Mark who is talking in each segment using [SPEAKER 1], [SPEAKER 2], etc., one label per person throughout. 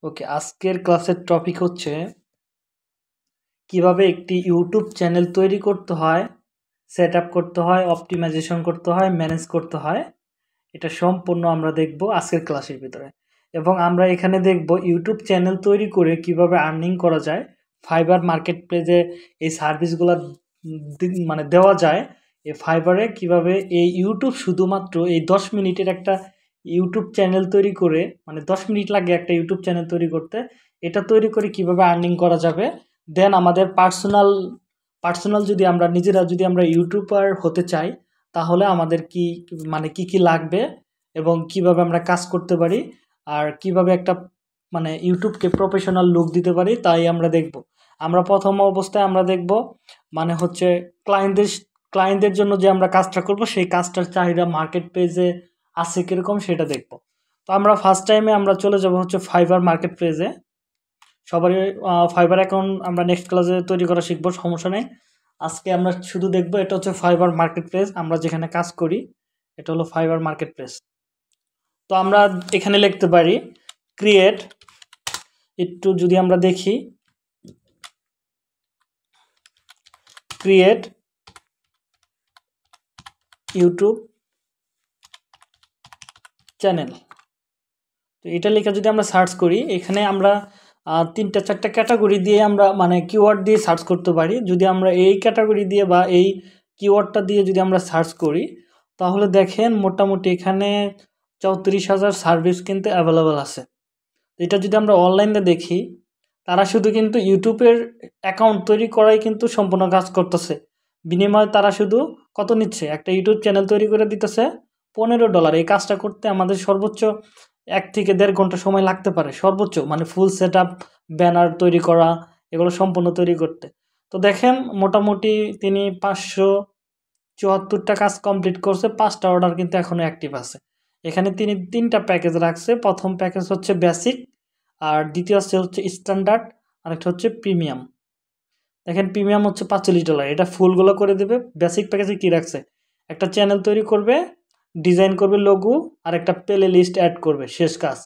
[SPEAKER 1] ওকে, আজকের ক্লাসের টপিক হচ্ছে কিভাবে একটি ইউটিউব চ্যানেল তৈরি করতে হয়, সেট আপ করতে হয়, অপটিমাইজেশন করতে হয়, ম্যানেজ করতে হয়। এটা সম্পূর্ণ আমরা দেখব আজকের ক্লাসের ভিতরে। এবং আমরা এখানে দেখব ইউটিউব চ্যানেল তৈরি করে কিভাবে আর্নিং করা যায়, ফাইবার মার্কেট প্লেসে এই সার্ভিসগুলো মানে দেওয়া যায়। এই ফাইবারে কিভাবে এই ইউটিউব শুধুমাত্র এই 10 মিনিটের একটা ইউটিউব চ্যানেল তৈরি করে, মানে 10 মিনিট লাগে একটা ইউটিউব চ্যানেল তৈরি করতে, এটা তৈরি করে কিভাবে আর্নিং করা যাবে। দেন আমাদের পার্সোনাল যদি আমরা ইউটিউবার হতে চাই, তাহলে আমাদের কি লাগবে এবং কিভাবে আমরা কাজ করতে পারি, আর কিভাবে একটা মানে ইউটিউবকে প্রফেশনাল লুক দিতে পারি, তাই আমরা দেখব। আমরা প্রথম অবস্থায় আমরা দেখব মানে হচ্ছে ক্লায়েন্টদের ক্লায়েন্টদের জন্য যে আমরা কাজটা করব, সেই কাজটার চাহিদা মার্কেট পেজে আছে কীরকম সেটা দেখব। তো আমরা ফার্স্ট টাইমে আমরা চলে যাব হচ্ছে ফাইবার মার্কেট প্লেসে। সবারই ফাইবার অ্যাকাউন্ট আমরা নেক্সট ক্লাসে তৈরি করা শিখবো, সমস্যা নেই। আজকে আমরা শুধু দেখব এটা হচ্ছে ফাইবার মার্কেট প্লেস, আমরা যেখানে কাজ করি এটা হলো ফাইবার মার্কেট প্লেস। তো আমরা এখানে লিখতে পারি ক্রিয়েট, একটু যদি আমরা দেখি ক্রিয়েট ইউটিউব চ্যানেল। তো এটা লিখে যদি আমরা সার্চ করি, এখানে আমরা 3-4টা ক্যাটাগরি দিয়ে আমরা মানে কিওয়ার্ড দিয়ে সার্চ করতে পারি। যদি আমরা এই ক্যাটাগরি দিয়ে বা এই কিওয়ার্ডটা দিয়ে যদি আমরা সার্চ করি, তাহলে দেখেন মোটামুটি এখানে 34,000 সার্ভিস কিন্তু অ্যাভেলেবল আছে। তো এটা যদি আমরা অনলাইনে দেখি, তারা শুধু কিন্তু ইউটিউবের অ্যাকাউন্ট তৈরি করাই কিন্তু সম্পূর্ণ কাজ করতেছে। বিনিময়ে তারা শুধু কত নিচ্ছে, একটা ইউটিউব চ্যানেল তৈরি করে দিতেছে $15। এই কাজটা করতে আমাদের সর্বোচ্চ 1 থেকে 1.5 ঘন্টা সময় লাগতে পারে, সর্বোচ্চ, মানে ফুল সেট আপ, ব্যানার তৈরি করা, এগুলো সম্পূর্ণ তৈরি করতে। তো দেখেন মোটামুটি তিনি 574টা কাজ কমপ্লিট করছে, 5টা অর্ডার কিন্তু এখনও অ্যাক্টিভ আছে। এখানে তিনি 3টা প্যাকেজ রাখছে। প্রথম প্যাকেজ হচ্ছে বেসিক, আর দ্বিতীয় হচ্ছে স্ট্যান্ডার্ড, আর একটা হচ্ছে প্রিমিয়াম। দেখেন প্রিমিয়াম হচ্ছে $45, এটা ফুলগুলো করে দেবে। বেসিক প্যাকেজে কী রাখছে, একটা চ্যানেল তৈরি করবে, ডিজাইন করবে লোগো, আর একটা প্লে লিস্ট অ্যাড করবে, শেষ কাজ।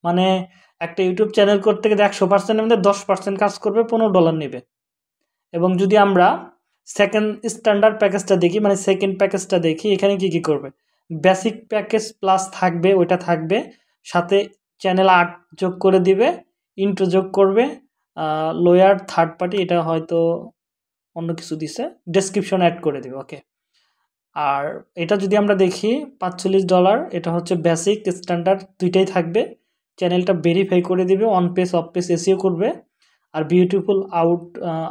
[SPEAKER 1] মানে একটা ইউটিউব চ্যানেল করতে গেলে 100%-এর মধ্যে 10% কাজ করবে, $15 নেবে। এবং যদি আমরা সেকেন্ড স্ট্যান্ডার্ড প্যাকেজটা দেখি, মানে সেকেন্ড প্যাকেজটা দেখি, এখানে কি করবে, বেসিক প্যাকেজ প্লাস থাকবে, ওইটা থাকবে, সাথে চ্যানেল আর্ট যোগ করে দিবে, ইন্ট্রো যোগ করবে, লোয়ার থার্ড পার্টি, এটা হয়তো অন্য কিছু দিছে, ডেসক্রিপশন অ্যাড করে দিবে। ওকে, আর এটা যদি আমরা দেখি $45, এটা হচ্ছে বেসিক স্ট্যান্ডার্ড দুইটাই থাকবে। চ্যানেলটা ভেরিফাই করে দিবে, on page of page SEO করবে, আর বিউটিফুল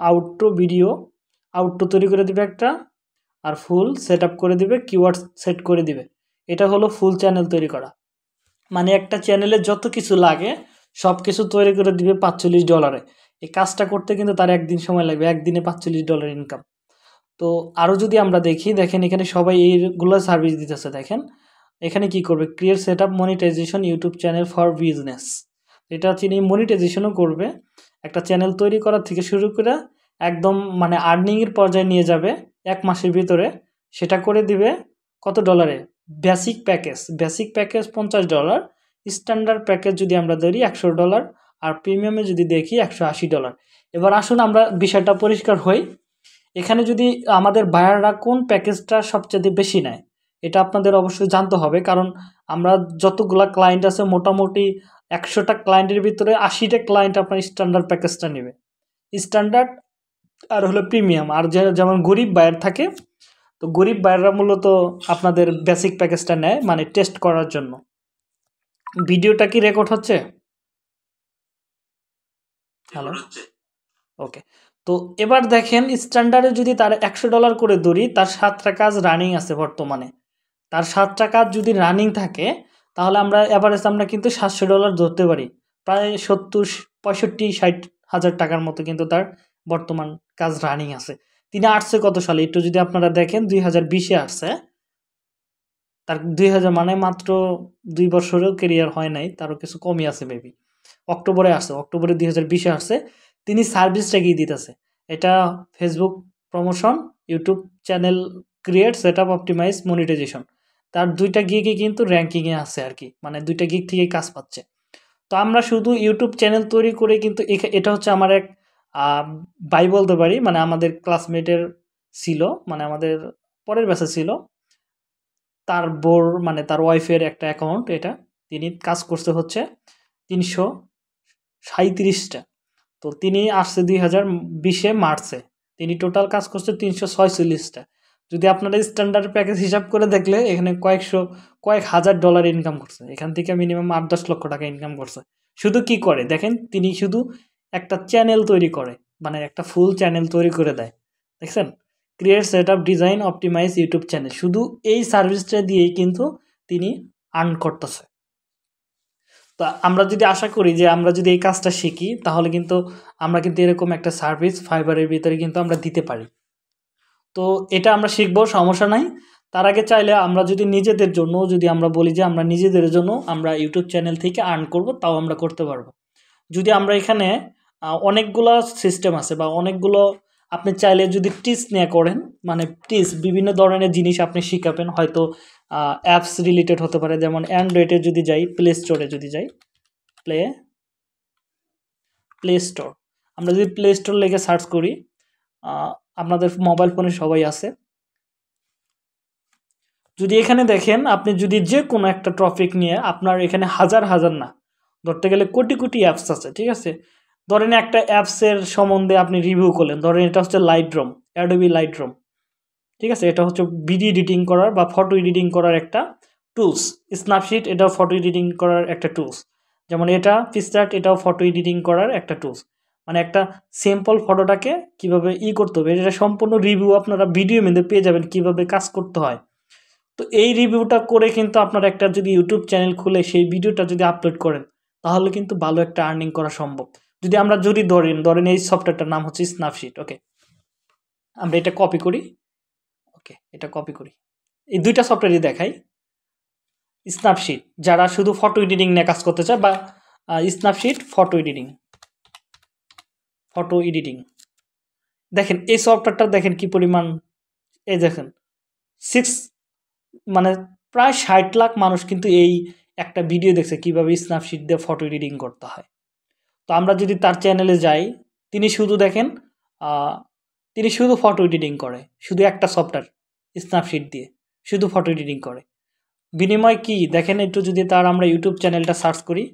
[SPEAKER 1] আউটরো ভিডিও আউটরো তৈরি করে দিবে একটা, আর ফুল সেট আপ করে দিবে, কিওয়ার্ড সেট করে দিবে। এটা হলো ফুল চ্যানেল তৈরি করা। মানে একটা চ্যানেলে যত কিছু লাগে সব কিছু তৈরি করে দিবে $45। এই কাজটা করতে কিন্তু তার একদিন সময় লাগবে, একদিনে $45 ইনকাম। তো আরও যদি আমরা দেখি, দেখেন এখানে সবাই এইগুলো সার্ভিস দিতেছে। দেখেন এখানে কি করবে, create set up monetisation YouTube channel for business. এটা তিনি মনিটাইজেশনও করবে, একটা চ্যানেল তৈরি করার থেকে শুরু করে একদম মানে আর্নিংয়ের পর্যায়ে নিয়ে যাবে 1 মাসের ভিতরে। সেটা করে দিবে কত ডলারে, বেসিক প্যাকেজ $50, স্ট্যান্ডার্ড প্যাকেজ যদি আমরা ধরি $100, আর প্রিমিয়ামে যদি দেখি $180। এবার আসুন আমরা বিষয়টা পরিষ্কার হই। এখানে যদি আমাদের বায়াররা কোন প্যাকেজটা সবচেয়ে বেশি নেয়, এটা আপনাদের অবশ্যই জানতে হবে। কারণ আমরা যতগুলা ক্লায়েন্ট আছে, মোটামুটি 100টা ক্লায়েন্টের ভিতরে 80টা ক্লায়েন্ট আপনার স্ট্যান্ডার্ড প্যাকেজটা নেবে, স্ট্যান্ডার্ড আর হলো প্রিমিয়াম। আর যেমন গরিব বায়ার থাকে, তো গরিব বায়াররা মূলত আপনাদের বেসিক প্যাকেজটা নেয়, মানে টেস্ট করার জন্য। ভিডিওটা কি রেকর্ড হচ্ছে? হ্যালো, ওকে। তো এবার দেখেন স্ট্যান্ডার্ডে যদি তার $100 করে ধরি, তার 7টা কাজ রানিং আছে বর্তমানে। তার 7টা কাজ যদি রানিং থাকে, তাহলে আমরা অ্যাভারেজ আমরা কিন্তু $700 ধরতে পারি, প্রায় 65-60 হাজার টাকার মতো কিন্তু তার বর্তমান কাজ রানিং আছে। তিনি আসছে কত সালে একটু যদি আপনারা দেখেন, 2020-এ আসছে। তার 2000 মানে মাত্র 2 বছরেও কেরিয়ার হয় নাই, তারও কিছু কমই আছে মেবি। অক্টোবরে 2020-এ আসছে। তিনি সার্ভিসটা কি দিতেছে, এটা Facebook promotion, YouTube channel create, set up, optimise, monetisation. তার 2টা গিগই কিন্তু র্যাঙ্কিংয়ে আছে আর কি, মানে 2টা গিগ থেকেই কাজ পাচ্ছে। তো আমরা শুধু ইউটিউব চ্যানেল তৈরি করে কিন্তু এটা হচ্ছে আমার এক ভাই বলতে পারি, মানে আমাদের ক্লাসমেটের ছিল, মানে আমাদের পরের ব্যাচে ছিল, তার বোর মানে তার ওয়াইফের একটা অ্যাকাউন্ট এটা। তিনি কাজ করছে হচ্ছে ৩৩৭টা। তো তিনি আসছে 2020-এ মার্চে। তিনি টোটাল কাজ করছে ৩৪৬টা। যদি আপনারা স্ট্যান্ডার্ড প্যাকেজ হিসাব করে দেখলে এখানে কয়েক হাজার ডলার ইনকাম করছে। এখান থেকে মিনিমাম ৮-১০ লক্ষ টাকা ইনকাম করছে। শুধু কি করে দেখেন, তিনি শুধু একটা চ্যানেল তৈরি করে, মানে একটা ফুল চ্যানেল তৈরি করে দেয়। দেখছেন? Create, set up, design, optimise YouTube channel. শুধু এই সার্ভিসটা দিয়েই কিন্তু তিনি আর্ন করতেছে। তো আমরা যদি আশা করি যে আমরা যদি এই কাজটা শিখি, তাহলে কিন্তু আমরা কিন্তু এরকম একটা সার্ভিস ফাইবারের ভিতরে কিন্তু আমরা দিতে পারি। তো এটা আমরা শিখবো, সমস্যা নাই। তার আগে চাইলে আমরা যদি নিজেদের জন্য যদি আমরা বলি যে আমরা নিজেদের জন্য আমরা ইউটিউব চ্যানেল থেকে আর্ন করব, তাও আমরা করতে পারবো। যদি আমরা এখানে অনেকগুলো সিস্টেম আছে বা অনেকগুলো, আপনি চাইলে যদি টিচ নিয়ে করেন, মানে টিচ বিভিন্ন ধরনের জিনিস আপনি শিখাবেন, হয়তো অ্যাপস রিলেটেড হতে পারে। যেমন অ্যান্ড্রয়েডে যদি যাই, প্লে স্টোরে যদি যাই, প্লে স্টোর, আমরা যদি প্লে স্টোর লিখে সার্চ করি, আপনাদের মোবাইল ফোনে সবাই আছে। যদি এখানে দেখেন, আপনি যদি যে কোনো একটা টপিক নিয়ে আপনার এখানে হাজার হাজার না, ধরতে গেলে কোটি কোটি অ্যাপস আছে, ঠিক আছে? ধরেন একটা অ্যাপসের সম্বন্ধে আপনি রিভিউ করলেন, ধরেন এটা হচ্ছে লাইটরুম, অ্যাডোবি লাইটরুম, ঠিক আছে? এটা হচ্ছে ভিডিও এডিটিং করার বা ফটো এডিটিং করার একটা টুলস। স্ন্যাপশিট, এটাও ফটো এডিটিং করার একটা টুলস। যেমন এটা পিক্সার্ট, এটাও ফটো এডিটিং করার একটা টুলস। মানে একটা সিম্পল ফটোটাকে কিভাবে করতে হবে, এটা সম্পূর্ণ রিভিউ আপনারা ভিডিও মধ্যে পেয়ে যাবেন, কিভাবে কাজ করতে হয়। তো এই রিভিউটা করে কিন্তু আপনার একটা যদি ইউটিউব চ্যানেল খুলে সেই ভিডিওটা যদি আপলোড করেন, তাহলে কিন্তু ভালো একটা আর্নিং করা সম্ভব। যদি আমরা যদি ধরেন এই সফটওয়্যারটার নাম হচ্ছে স্ন্যাপশিট, ওকে? আমরা এটা কপি করি, ওকে, এটা কপি করি। এই দুইটা সফটওয়্যারই দেখাই। স্ন্যাপশিট, যারা শুধু ফটো এডিটিং নিয়ে কাজ করতে চায়, বা স্ন্যাপশিট ফটো এডিটিং, দেখেন এই সফটওয়্যারটা দেখেন কি পরিমাণ। এই দেখেন 6, মানে প্রায় ৬০ লাখ মানুষ কিন্তু এই একটা ভিডিও দেখছে কিভাবে স্ন্যাপশিট দিয়ে ফটো এডিটিং করতে হয়। তো আমরা যদি তার চ্যানেলে যাই, তিনি শুধু দেখেন তিনি শুধু ফটো এডিটিং করে, শুধু একটা সফটওয়্যার স্ন্যাপশিট দিয়ে শুধু ফটো এডিটিং করে। বিনিময় কি দেখেন একটু, যদি তার আমরা ইউটিউব চ্যানেলটা সার্চ করি,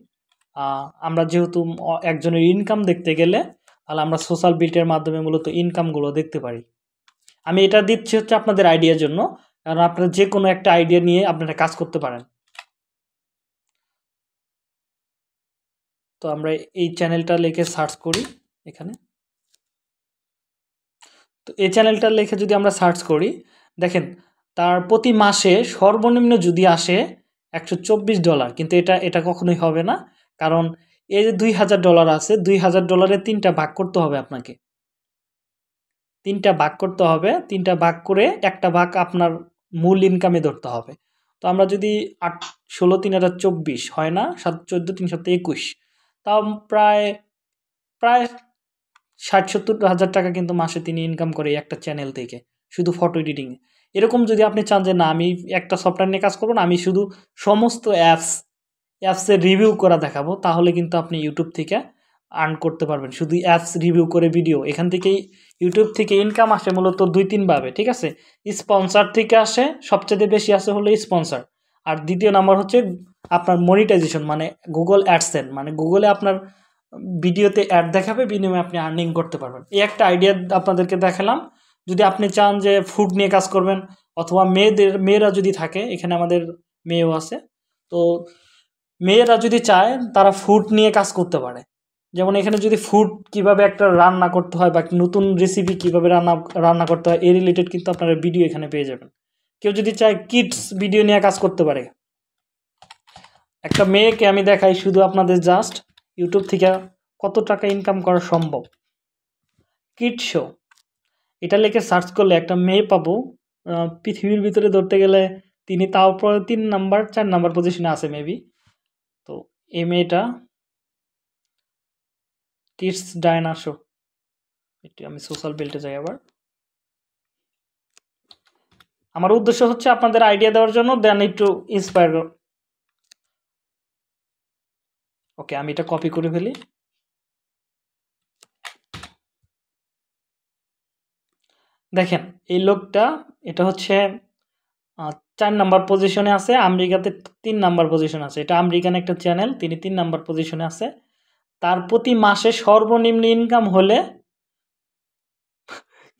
[SPEAKER 1] আমরা যেহেতু একজনের ইনকাম দেখতে গেলে, তাহলে আমরা সোশ্যাল বিল্টের মাধ্যমে মূলত ইনকামগুলো দেখতে পারি। আমি এটা দিচ্ছি হচ্ছে আপনাদের আইডিয়ার জন্য, কারণ আপনারা যে কোনো একটা আইডিয়া নিয়ে আপনারা কাজ করতে পারেন। তো আমরা এই চ্যানেলটা লিখে সার্চ করি এখানে। তো এই চ্যানেলটা লিখে যদি আমরা সার্চ করি, দেখেন তার প্রতি মাসে সর্বনিম্ন যদি আসে $124, কিন্তু এটা কখনোই হবে না। কারণ এই যে $2000 আছে, $2000 3টা ভাগ করতে হবে আপনাকে। 3টা ভাগ করতে হবে, 3টা ভাগ করে একটা ভাগ আপনার মূল ইনকামে ধরতে হবে। তো আমরা যদি 16 3 24 হয় না, 7 14 3 7 21, তাও প্রায় প্রায় ৬০-৭০ হাজার টাকা কিন্তু মাসে তিনি ইনকাম করে একটা চ্যানেল থেকে, শুধু ফটো এডিটিংয়ে। এরকম যদি আপনি চান যে না আমি একটা সফটওয়্যার নিয়ে কাজ করব না, আমি শুধু সমস্ত অ্যাপসের রিভিউ করা দেখাবো, তাহলে কিন্তু আপনি ইউটিউব থেকে আর্ন করতে পারবেন। শুধু অ্যাপস রিভিউ করে ভিডিও, এখান থেকেই ইউটিউব থেকে ইনকাম আসে মূলত ২-৩ ভাবে, ঠিক আছে? স্পন্সর থেকে আসে, সবচেয়ে বেশি আসে হলো স্পন্সর। আর দ্বিতীয় নাম্বার হচ্ছে আপনার মনিটাইজেশন, মানে গুগল অ্যাডসেন্স, মানে গুগলে আপনার ভিডিওতে অ্যাড দেখাবে, বিনিময়ে আপনি আর্নিং করতে পারবেন। এই একটা আইডিয়া আপনাদেরকে দেখালাম। যদি আপনি চান যে ফুড নিয়ে কাজ করবেন, অথবা মেয়েরা যদি থাকে, এখানে আমাদের মেয়েও আছে, তো মেয়েরা যদি চায় তারা ফুড নিয়ে কাজ করতে পারে। যেমন এখানে যদি ফুড কিভাবে একটা রান্না করতে হয় বা নতুন রেসিপি কিভাবে রান্না করতে হয়, এই রিলেটেড কিন্তু আপনারা ভিডিও এখানে পেয়ে যাবেন। কেউ যদি চায় কিডস ভিডিও নিয়ে কাজ করতে পারে। একটা মেয়েকে আমি দেখাই শুধু আপনাদের, জাস্ট ইউটিউব থেকে কত টাকা ইনকাম করা সম্ভব। কিড শো, এটা লিখে সার্চ করলে একটা মেয়ে পাবো। পৃথিবীর ভিতরে ধরতে গেলে তিনি তাও 3 নাম্বার 4 নাম্বার পজিশনে আছে মেবি। তো এই মেয়েটা কিডস ডায়না শো, একটু আমি সোশ্যাল বিল্টে যাই আবার। আমার উদ্দেশ্য হচ্ছে আপনাদের আইডিয়া দেওয়ার জন্য, দেন একটু ইন্সপায়ার। ওকে, আমি এটা কপি করে ফেলি। দেখেন এই লোকটা, এটা হচ্ছে 4 নাম্বার পজিশনে আছে, আমেরিকাতে 3 নাম্বার পজিশনে আছে। এটা আমেরিকান একটা চ্যানেল, তিনি 3 নাম্বার পজিশনে আছে। তার প্রতি মাসে সর্বনিম্ন ইনকাম হলে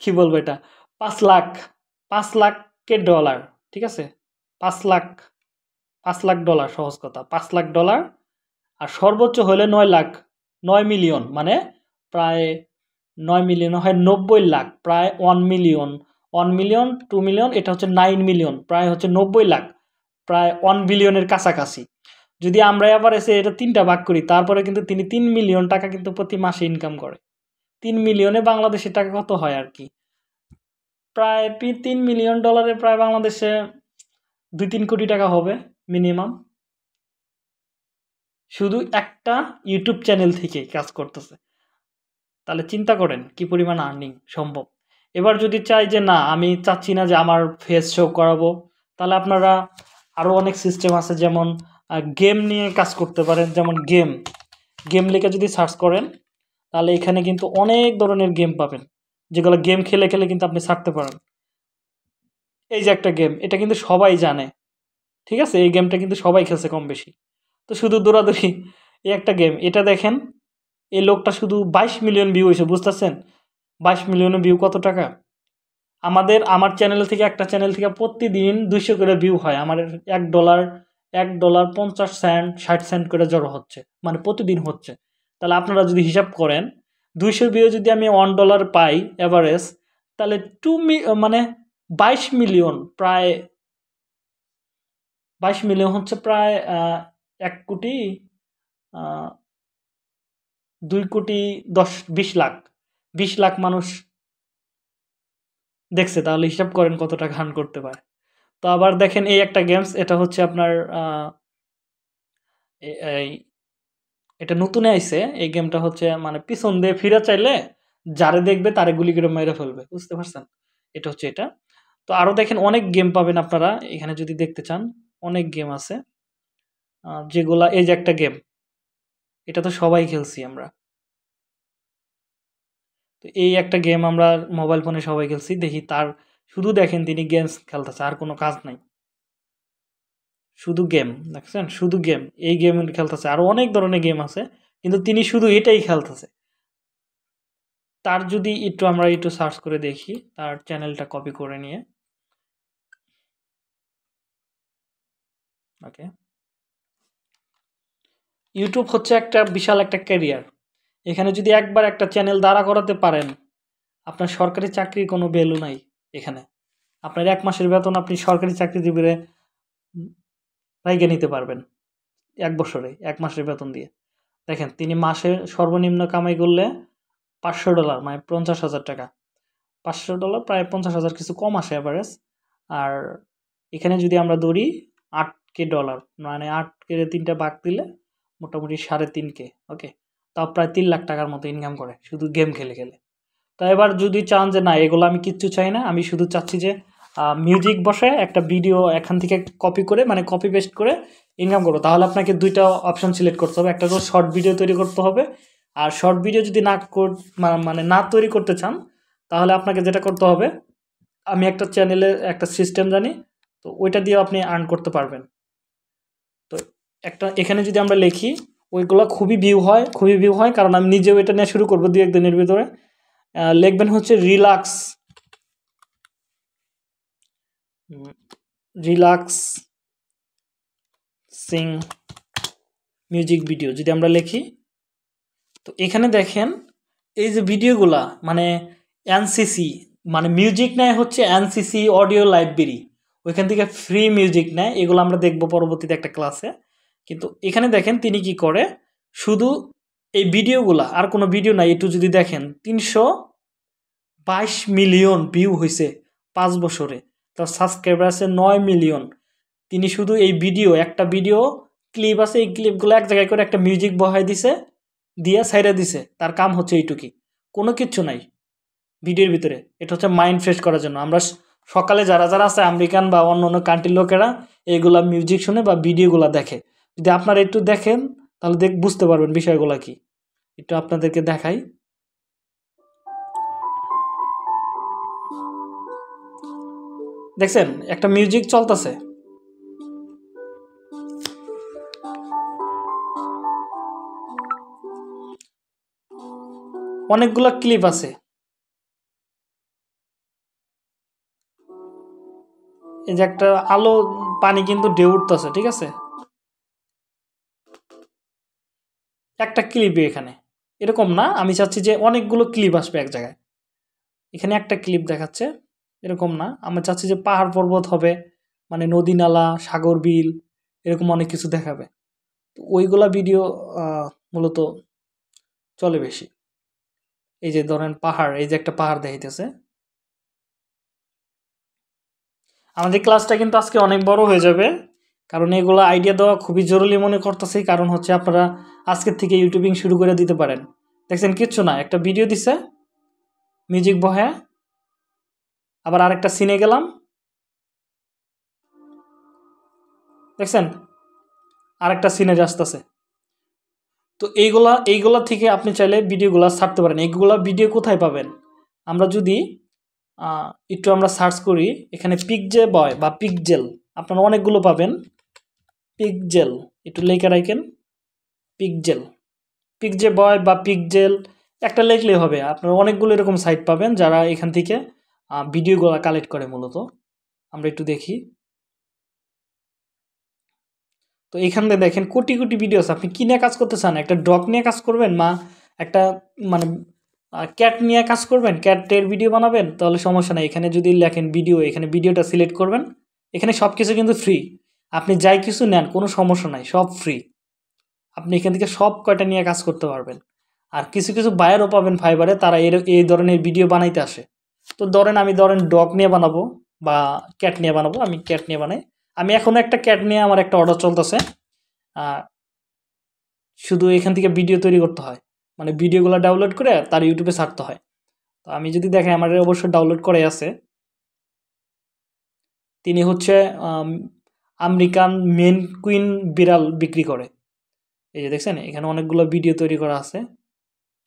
[SPEAKER 1] কি বলবো এটা 5 লাখ, 5 লাখের ডলার, ঠিক আছে? 5 লাখ, 5 লাখ ডলার, সহজ কথা 5 লাখ ডলার। আর সর্বোচ্চ হলে 9 লাখ, 9 মিলিয়ন, মানে প্রায় 9 মিলিয়ন হয় 90 লাখ, প্রায় 1 মিলিয়ন, 1 মিলিয়ন 2 মিলিয়ন, এটা হচ্ছে 9 মিলিয়ন, প্রায় হচ্ছে 90 লাখ, প্রায় 1 বিলিয়নের কাছাকাছি। যদি আমরা আবার এসে এটা 3টা ভাগ করি, তারপরে কিন্তু তিনি 3 মিলিয়ন টাকা কিন্তু প্রতি মাসে ইনকাম করে। 3 মিলিয়নে বাংলাদেশের টাকা কত হয় আর কি, প্রায় 3 মিলিয়ন ডলারে প্রায় বাংলাদেশে 2-3 কোটি টাকা হবে মিনিমাম। শুধু একটা ইউটিউব চ্যানেল থেকে কাজ করতেছে। তাহলে চিন্তা করেন কি পরিমাণ আর্নিং সম্ভব। এবার যদি চাই যে না, আমি চাচ্ছি না যে আমার ফেস শো করাবো, তাহলে আপনারা আরও অনেক সিস্টেম আছে, যেমন গেম নিয়ে কাজ করতে পারেন। যেমন গেম লিখে যদি সার্চ করেন, তাহলে এখানে কিন্তু অনেক ধরনের গেম পাবেন, যেগুলো গেম খেলে খেলে কিন্তু আপনি ছাড়তে পারেন। এই যে একটা গেম, এটা কিন্তু সবাই জানে, ঠিক আছে? এই গেমটা কিন্তু সবাই খেলছে কম বেশি। তো শুধু দৌড়াদৌড়ি, এই একটা গেম, এটা দেখেন এই লোকটা শুধু 22 মিলিয়ন ভিউ হয়েছে, বুঝতেছেন? 22 মিলিয়নের ভিউ কত টাকা? আমার চ্যানেল থেকে, একটা চ্যানেল থেকে প্রতিদিন 200 করে ভিউ হয়। আমার $1, $1 50 সেন্ট 60 সেন্ট করে জড়ো হচ্ছে, মানে প্রতিদিন হচ্ছে। তাহলে আপনারা যদি হিসাব করেন 200 ভিউ যদি আমি $1 পাই এভারেজ, তাহলে মানে 22 মিলিয়ন, প্রায় 22 মিলিয়ন হচ্ছে প্রায় 1 কোটি, 2 কোটি 20 লাখ, 20 লাখ মানুষ দেখছে। তাহলে হিসাব করেন কত টাকা আর্ন করতে পারে। তো আবার দেখেন এই একটা গেমস, এটা হচ্ছে আপনার এই এটা নতুনে আইছে। এই গেমটা হচ্ছে মানে পিছন দিয়ে ফিরে চাইলে যারে দেখবে তারে গুলি করে মেরে ফেলবে, বুঝতে পারছেন? এটা হচ্ছে এটা। তো আরও দেখেন অনেক গেম পাবেন আপনারা এখানে যদি দেখতে চান, অনেক গেম আছে যেগুলা, এই যে একটা গেম, এটা তো সবাই খেলছি আমরা। তো এই একটা গেম আমরা মোবাইল ফোনে সবাই খেলছি, দেখি তার শুধু দেখেন তিনি গেমস খেলতেছে, আর কোনো কাজ নাই, শুধু গেম, দেখছেন? শুধু গেম, এই গেম খেলতেছে। আরো অনেক ধরনের গেম আছে, কিন্তু তিনি শুধু এটাই খেলতেছে। তার যদি আমরা একটু সার্চ করে দেখি, তার চ্যানেলটা কপি করে নিয়ে, ওকে। ইউটিউব হচ্ছে একটা বিশাল একটা ক্যারিয়ার। এখানে যদি একবার একটা চ্যানেল দাঁড়া করাতে পারেন, আপনার সরকারি চাকরির কোনো ভ্যালু নাই এখানে। আপনার 1 মাসের বেতন আপনি সরকারি চাকরিজীবীরে রাইখে নিতে পারবেন 1 বছরে, 1 মাসের বেতন দিয়ে। দেখেন তিনি মাসে সর্বনিম্ন কামাই করলে $500, মানে 50,000 টাকা। $500 প্রায় 50,000, কিছু কম আসে এভারেজ। আর এখানে যদি আমরা ধরি $8K, মানে 8K 3টা ভাগ দিলে মোটামুটি 3.5K, ওকে। তাও প্রায় 3 লাখ টাকার মতো ইনকাম করে শুধু গেম খেলে খেলে। তো এবার যদি চান যে না, এগুলো আমি কিচ্ছু চাই না, আমি শুধু চাচ্ছি যে মিউজিক বসে একটা ভিডিও এখান থেকে কপি করে, মানে কপি পেস্ট করে ইনকাম করবো, তাহলে আপনাকে 2টা অপশন সিলেক্ট করতে হবে। একটা হলো শর্ট ভিডিও তৈরি করতে হবে, আর শর্ট ভিডিও যদি মানে না তৈরি করতে চান, তাহলে আপনাকে যেটা করতে হবে, আমি একটা চ্যানেলে একটা সিস্টেম জানি, তো ওইটা দিয়ে আপনি আর্ন করতে পারবেন। তো একটা এখানে যদি আমরা লিখি, ওইগুলো খুবই ভিউ হয়, খুবই ভিউ হয়, কারণ আমি নিজেও এটা নিয়ে শুরু করবো 2-1 দিনের ভিতরে। লিখবেন হচ্ছে রিল্যাক্সিং মিউজিক ভিডিও যদি আমরা লিখি, তো এখানে দেখেন এই যে ভিডিওগুলা, মানে এনসিসি, মানে মিউজিক নেয় হচ্ছে এনসিসি অডিও লাইব্রেরি, ওইখান থেকে ফ্রি মিউজিক নেয়। এগুলো আমরা দেখব পরবর্তীতে একটা ক্লাসে। কিন্তু এখানে দেখেন তিনি কি করে, শুধু এই ভিডিওগুলা, আর কোনো ভিডিও নাই, একটু যদি দেখেন 322 মিলিয়ন ভিউ হয়েছে 5 বছরে, তার সাবস্ক্রাইবার আছে 9 মিলিয়ন। তিনি শুধু এই ভিডিও, একটা ভিডিও ক্লিপ আছে, এই ক্লিপগুলো এক জায়গায় করে একটা মিউজিক বহাই দিছে, দিয়ে সাইডে দিছে, তার কাম হচ্ছে এইটুকুই, কোনো কিচ্ছু নাই ভিডিওর ভিতরে। এটা হচ্ছে মাইন্ড ফ্রেশ করার জন্য। আমরা সকালে যারা যারা আছে আমেরিকান বা অন্য অন্য কান্ট্রির লোকেরা এইগুলা মিউজিক শুনে বা ভিডিওগুলা দেখে, যদি আপনারা একটু দেখেন তাহলে বুঝতে পারবেন বিষয়গুলো কি। একটু আপনাদেরকে দেখাই। দেখছেন একটা মিউজিক চলতেছে, অনেকগুলো ক্লিপ আছে। এই যে একটা আলো পানি কিন্তু ঢেউ উঠতেছে, ঠিক আছে, একটা ক্লিপে এখানে এরকম না, আমি চাচ্ছি যে অনেকগুলো ক্লিপ আসবে এক জায়গায়। এখানে একটা ক্লিপ দেখাচ্ছে, এরকম না, আমি চাচ্ছি যে পাহাড় পর্বত হবে, মানে নদী নালা সাগর বিল এরকম অনেক কিছু দেখাবে। তো ওইগুলা ভিডিও মূলত চলে বেশি। এই যে ধরেন পাহাড়, এই যে একটা পাহাড় দেখাইতেছে। আমাদের ক্লাসটা কিন্তু আজকে অনেক বড় হয়ে যাবে, কারণ এগুলো আইডিয়া দেওয়া খুবই জরুরি মনে করতেছি। কারণ হচ্ছে আপনারা আজকের থেকে ইউটিউবিং শুরু করে দিতে পারেন। দেখছেন কিচ্ছু না, একটা ভিডিও দিছে মিউজিক বহে, আবার আরেকটা সিনে গেলাম, দেখছেন আরেকটা সিনে আসতেছে। তো এইগুলা থেকে আপনি চাইলে ভিডিওগুলো ছাড়তে পারেন। এইগুলা ভিডিও কোথায় পাবেন? আমরা যদি একটু আমরা সার্চ করি, এখানে পিকজে বয় বা পিকজেল, আপনারা অনেকগুলো পাবেন। পিকজেল একটু লেখা রাখেন, পিকজেল, পিকজে বয় বা পিকজেল একটা লেখলেই হবে। আপনারা অনেকগুলো এরকম সাইট পাবেন যারা এখান থেকে ভিডিওগুলো কালেক্ট করে মূলত। আমরা একটু দেখি। তো এখানে দেখেন কোটি কোটি ভিডিও আছে। আপনি কি নিয়ে কাজ করতে চান? একটা ডগ নিয়ে কাজ করবেন, একটা মানে ক্যাট নিয়ে কাজ করবেন, ক্যাটের ভিডিও বানাবেন, তাহলে সমস্যা নাই। এখানে যদি লেখেন ভিডিও, এখানে ভিডিওটা সিলেক্ট করবেন। এখানে সব কিছু কিন্তু ফ্রি, আপনি যাই কিছু নেন কোনো সমস্যা নাই, সব ফ্রি। আপনি এখান থেকে সব কয়টা নিয়ে কাজ করতে পারবেন। আর কিছু কিছু বায়ারও পাবেন ফাইবারে, তারা এই ধরনের ভিডিও বানাইতে আসে। তো আমি ডগ নিয়ে বানাবো বা ক্যাট নিয়ে বানাবো, আমি ক্যাট নিয়ে বানাই। আমি এখনও একটা ক্যাট নিয়ে আমার একটা অর্ডার চলতেছে। শুধু এখান থেকে ভিডিও তৈরি করতে হয়, মানে ভিডিওগুলো ডাউনলোড করে তার ইউটিউবে ছাড়তে হয়। তো আমি যদি দেখাই, আমার অবশ্যই ডাউনলোড করে আছে। তিনি হচ্ছে আমেরিকান মেন কুইন বিড়াল বিক্রি করে। এই যে দেখছেন এখানে অনেকগুলো ভিডিও তৈরি করা আছে।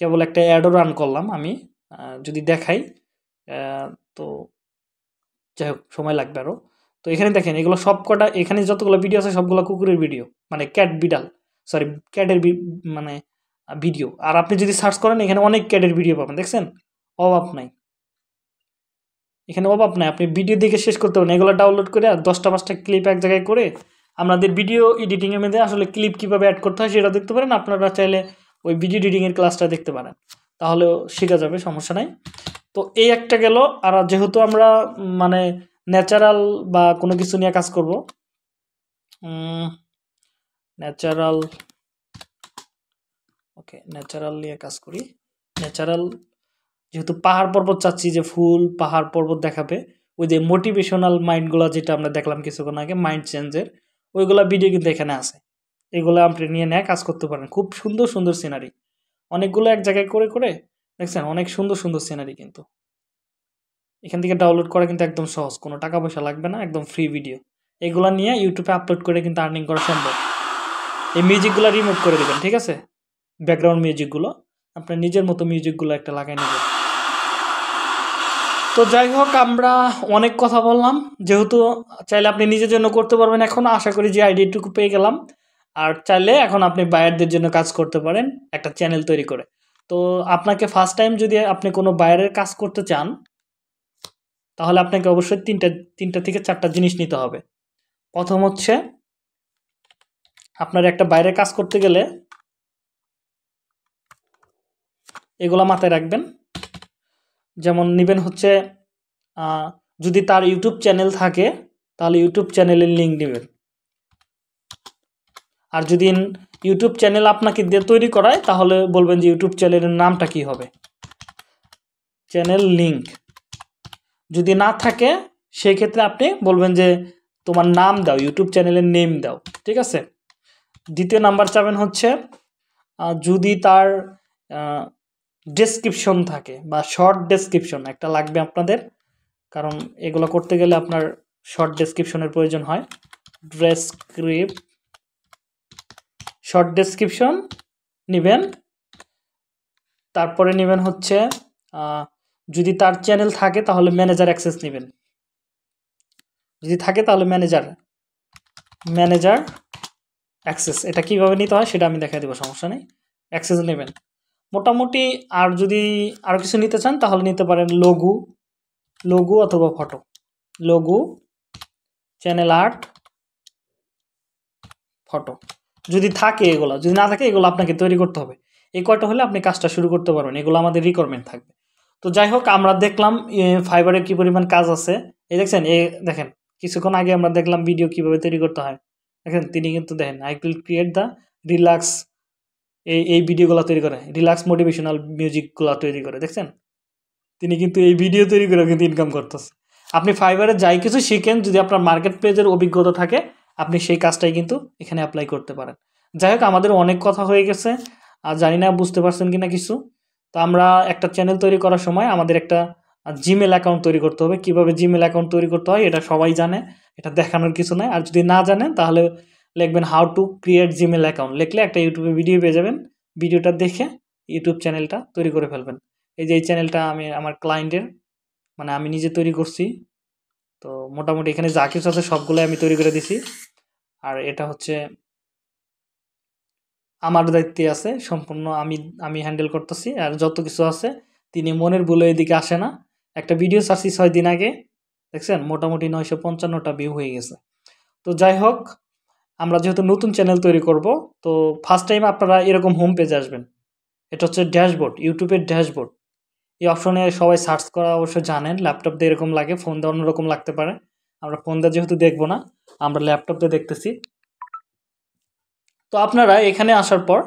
[SPEAKER 1] কেবল একটা অ্যাডও রান করলাম আমি, যদি দেখাই। তো যাই হোক, সময় লাগবে আরও। তো এখানে দেখেন এগুলো সব কটা, এখানে যতগুলো ভিডিও আছে সবগুলো কুকুরের ভিডিও, মানে ক্যাট বিড়াল, সরি ক্যাটের মানে ভিডিও। আর আপনি যদি সার্চ করেন এখানে অনেক ক্যাটের ভিডিও পাবেন, দেখছেন অভাব নাই, এখানে অভাব নাই। আপনি ভিডিও দেখে শেষ করতে পারেন। এগুলো ডাউনলোড করে আর 10টা 5টা ক্লিপ এক জায়গায় করে আমাদের ভিডিও এডিটিংয়ের মধ্যে আসলে ক্লিপ কীভাবে অ্যাড করতে হয় সেটা দেখতে পারেন। আপনারা চাইলে ওই ভিডিও এডিটিংয়ের ক্লাসটা দেখতে পারেন, তাহলেও শেখা যাবে, সমস্যা নাই। তো এই একটা গেল। আর যেহেতু আমরা মানে ন্যাচারাল বা কোনো কিছু নিয়ে কাজ করব, ন্যাচারাল, ওকে ন্যাচারাল নিয়ে কাজ করি। ন্যাচারাল যেহেতু পাহাড় পর্বত চাচ্ছি, যে ফুল পাহাড় পর্বত দেখাবে, ওই যে মোটিভেশনাল মাইন্ডগুলো যেটা আমরা দেখলাম কিছুক্ষণ আগে, মাইন্ড চেঞ্জের ওইগুলা ভিডিও কিন্তু এখানে আছে। এগুলো আপনি নিয়ে কাজ করতে পারেন। খুব সুন্দর সুন্দর সিনারি, অনেকগুলো এক জায়গায় করে করে দেখছেন, অনেক সুন্দর সুন্দর সিনারি। কিন্তু এখান থেকে ডাউনলোড করা কিন্তু একদম সহজ, কোনো টাকা পয়সা লাগবে না, একদম ফ্রি ভিডিও। এগুলো নিয়ে ইউটিউবে আপলোড করে কিন্তু আর্নিং করা সম্ভব। এই মিউজিকগুলো রিমুভ করে দেবেন, ঠিক আছে, ব্যাকগ্রাউন্ড মিউজিকগুলো আপনার নিজের মতো মিউজিকগুলো একটা লাগাই নেবেন। তো যাই হোক, আমরা অনেক কথা বললাম। যেহেতু চাইলে আপনি নিজের জন্য করতে পারবেন, এখন আশা করি যে আইডিয়াটুকু পেয়ে গেলাম। আর চাইলে এখন আপনি বায়ারদের জন্য কাজ করতে পারেন একটা চ্যানেল তৈরি করে। তো আপনাকে ফার্স্ট টাইম যদি আপনি কোনো বায়ারের কাজ করতে চান, তাহলে আপনাকে অবশ্যই তিনটা থেকে চারটা জিনিস নিতে হবে। প্রথম হচ্ছে, আপনার একটা বাইরের কাজ করতে গেলে এগুলা মাথায় রাখবেন। যেমন নেবেন হচ্ছে, যদি তার ইউটিউব চ্যানেল থাকে তাহলে ইউটিউব চ্যানেলের লিঙ্ক নেবেন। আর যদি ইউটিউব চ্যানেল আপনাকে দিয়ে তৈরি করায়, তাহলে বলবেন যে ইউটিউব চ্যানেলের নামটা কি হবে, চ্যানেল লিঙ্ক। যদি না থাকে সেই ক্ষেত্রে আপনি বলবেন যে তোমার নাম দাও, ইউটিউব চ্যানেলের নেম দাও, ঠিক আছে। দ্বিতীয় নাম্বার চাবেন হচ্ছে, যদি তার ডেসক্রিপশন থাকে বা শর্ট ডেসক্রিপশন একটা লাগবে আপনাদের, কারণ এগুলো করতে গেলে আপনার শর্ট ডেসক্রিপশনের প্রয়োজন হয়। শর্ট ডেসক্রিপশন নেবেন, তারপরে নেবেন হচ্ছে যদি তার চ্যানেল থাকে তাহলে ম্যানেজার অ্যাক্সেস নেবেন, যদি থাকে তাহলে ম্যানেজার অ্যাক্সেস। এটা কীভাবে নিতে হয় সেটা আমি দেখাই দেবো, সমস্যা নেই। অ্যাক্সেস নেবেন মোটামুটি। আর যদি আরও কিছু নিতে চান তাহলে নিতে পারেন লোগো অথবা photo, logo, channel art, photo যদি থাকে। এগুলো যদি না থাকে এগুলো আপনাকে তৈরি করতে হবে। এই কয়টা হলে আপনি কাজটা শুরু করতে পারবেন, এগুলো আমাদের রিকোয়ারমেন্ট থাকবে। তো যাই হোক, আমরা দেখলাম ফাইবারের কী পরিমাণ কাজ আছে। এই দেখছেন, দেখেন কিছুক্ষণ আগে আমরা দেখলাম ভিডিও কীভাবে তৈরি করতে হয়। দেখেন তিনি কিন্তু দেখেন I will create the relax, এই ভিডিওগুলো তৈরি করে, রিল্যাক্স মোটিভেশনাল মিউজিকগুলো তৈরি করে। দেখছেন তিনি কিন্তু এই ভিডিও তৈরি করে কিন্তু ইনকাম করতেছে। আপনি ফাইবারে যাই কিছু শিখেন, যদি আপনার মার্কেট প্লেসের অভিজ্ঞতা থাকে আপনি সেই কাজটাই কিন্তু এখানে অ্যাপ্লাই করতে পারেন। যাই হোক, আমাদের অনেক কথা হয়ে গেছে, আর জানি না বুঝতে পারছেন কিনা কিছু। তো আমরা একটা চ্যানেল তৈরি করার সময় আমাদের একটা জিমেল অ্যাকাউন্ট তৈরি করতে হবে। কীভাবে জিমেল অ্যাকাউন্ট তৈরি করতে হয় এটা সবাই জানে, এটা দেখানোর কিছু নয়। আর যদি না জানেন তাহলে লিখবেন how to create Gmail account, লিখলে একটা ইউটিউবে ভিডিও পেয়ে যাবেন। ভিডিওটা দেখে ইউটিউব চ্যানেলটা তৈরি করে ফেলবেন। এই যে এই চ্যানেলটা আমি আমার ক্লায়েন্টের, মানে আমি নিজে তৈরি করছি। তো মোটামুটি এখানে যা কিছু আছে সবগুলোই আমি তৈরি করে দিছি। আর এটা হচ্ছে আমার দায়িত্বে আছে, সম্পূর্ণ আমি হ্যান্ডেল করতেছি। আর যত কিছু আছে তিনি মনের ভুলে এদিকে আসে না। একটা ভিডিও ছাড়ছি 6 দিন আগে, দেখছেন মোটামুটি 955টা ভিউ হয়ে গেছে। তো যাই হোক, আমরা যেহেতু নতুন চ্যানেল তৈরি করব, তো ফার্স্ট টাইম আপনারা এরকম হোম পেজে আসবেন। এটা হচ্ছে ড্যাশবোর্ড, ইউটিউবের ড্যাশবোর্ড। এই অপশনে সবাই সার্চ করা অবশ্য জানেন। ল্যাপটপ দিয়ে এরকম লাগে, ফোন দিয়ে অন্যরকম লাগতে পারে। আমরা ফোন দিয়ে যেহেতু দেখবো না, আমরা ল্যাপটপ দিয়ে দেখতেছি। তো আপনারা এখানে আসার পর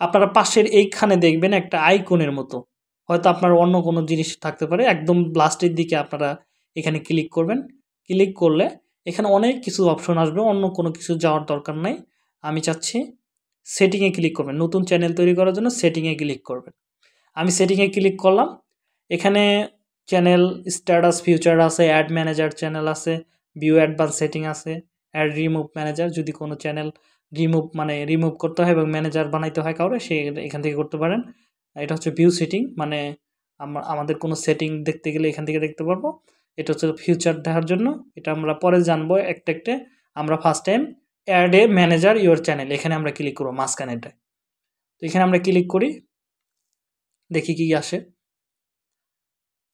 [SPEAKER 1] আপনারা পাশের এইখানে দেখবেন একটা আইকনের মতো, হয়তো আপনার অন্য কোনো জিনিস থাকতে পারে। একদম লাস্টের দিকে আপনারা এখানে ক্লিক করবেন। ক্লিক করলে এখানে অনেক কিছু অপশন আসবে, অন্য কোনো কিছু যাওয়ার দরকার নাই। আমি চাচ্ছি সেটিংয়ে ক্লিক করবেন, নতুন চ্যানেল তৈরি করার জন্য সেটিংয়ে ক্লিক করবেন। আমি সেটিংয়ে ক্লিক করলাম। এখানে চ্যানেল স্ট্যাটাস ফিউচার আছে, অ্যাড ম্যানেজার চ্যানেল আছে, ভিউ অ্যাডভান্স সেটিং আছে, অ্যাড রিমুভ ম্যানেজার, যদি কোনো চ্যানেল রিমুভ করতে হয় এবং ম্যানেজার বানাইতে হয় কাউরে, সে এখান থেকে করতে পারেন। এটা হচ্ছে ভিউ সেটিং, মানে আমাদের কোনো সেটিং দেখতে গেলে এখান থেকে দেখতে পারবো। এটা হচ্ছে ফিউচার দেখার জন্য, এটা আমরা পরে জানবো একটা একটা। আমরা first time add a manager your channel, এখানে আমরা ক্লিক করবো মাঝখানেটায়। তো এখানে আমরা ক্লিক করি, দেখি কি আসে।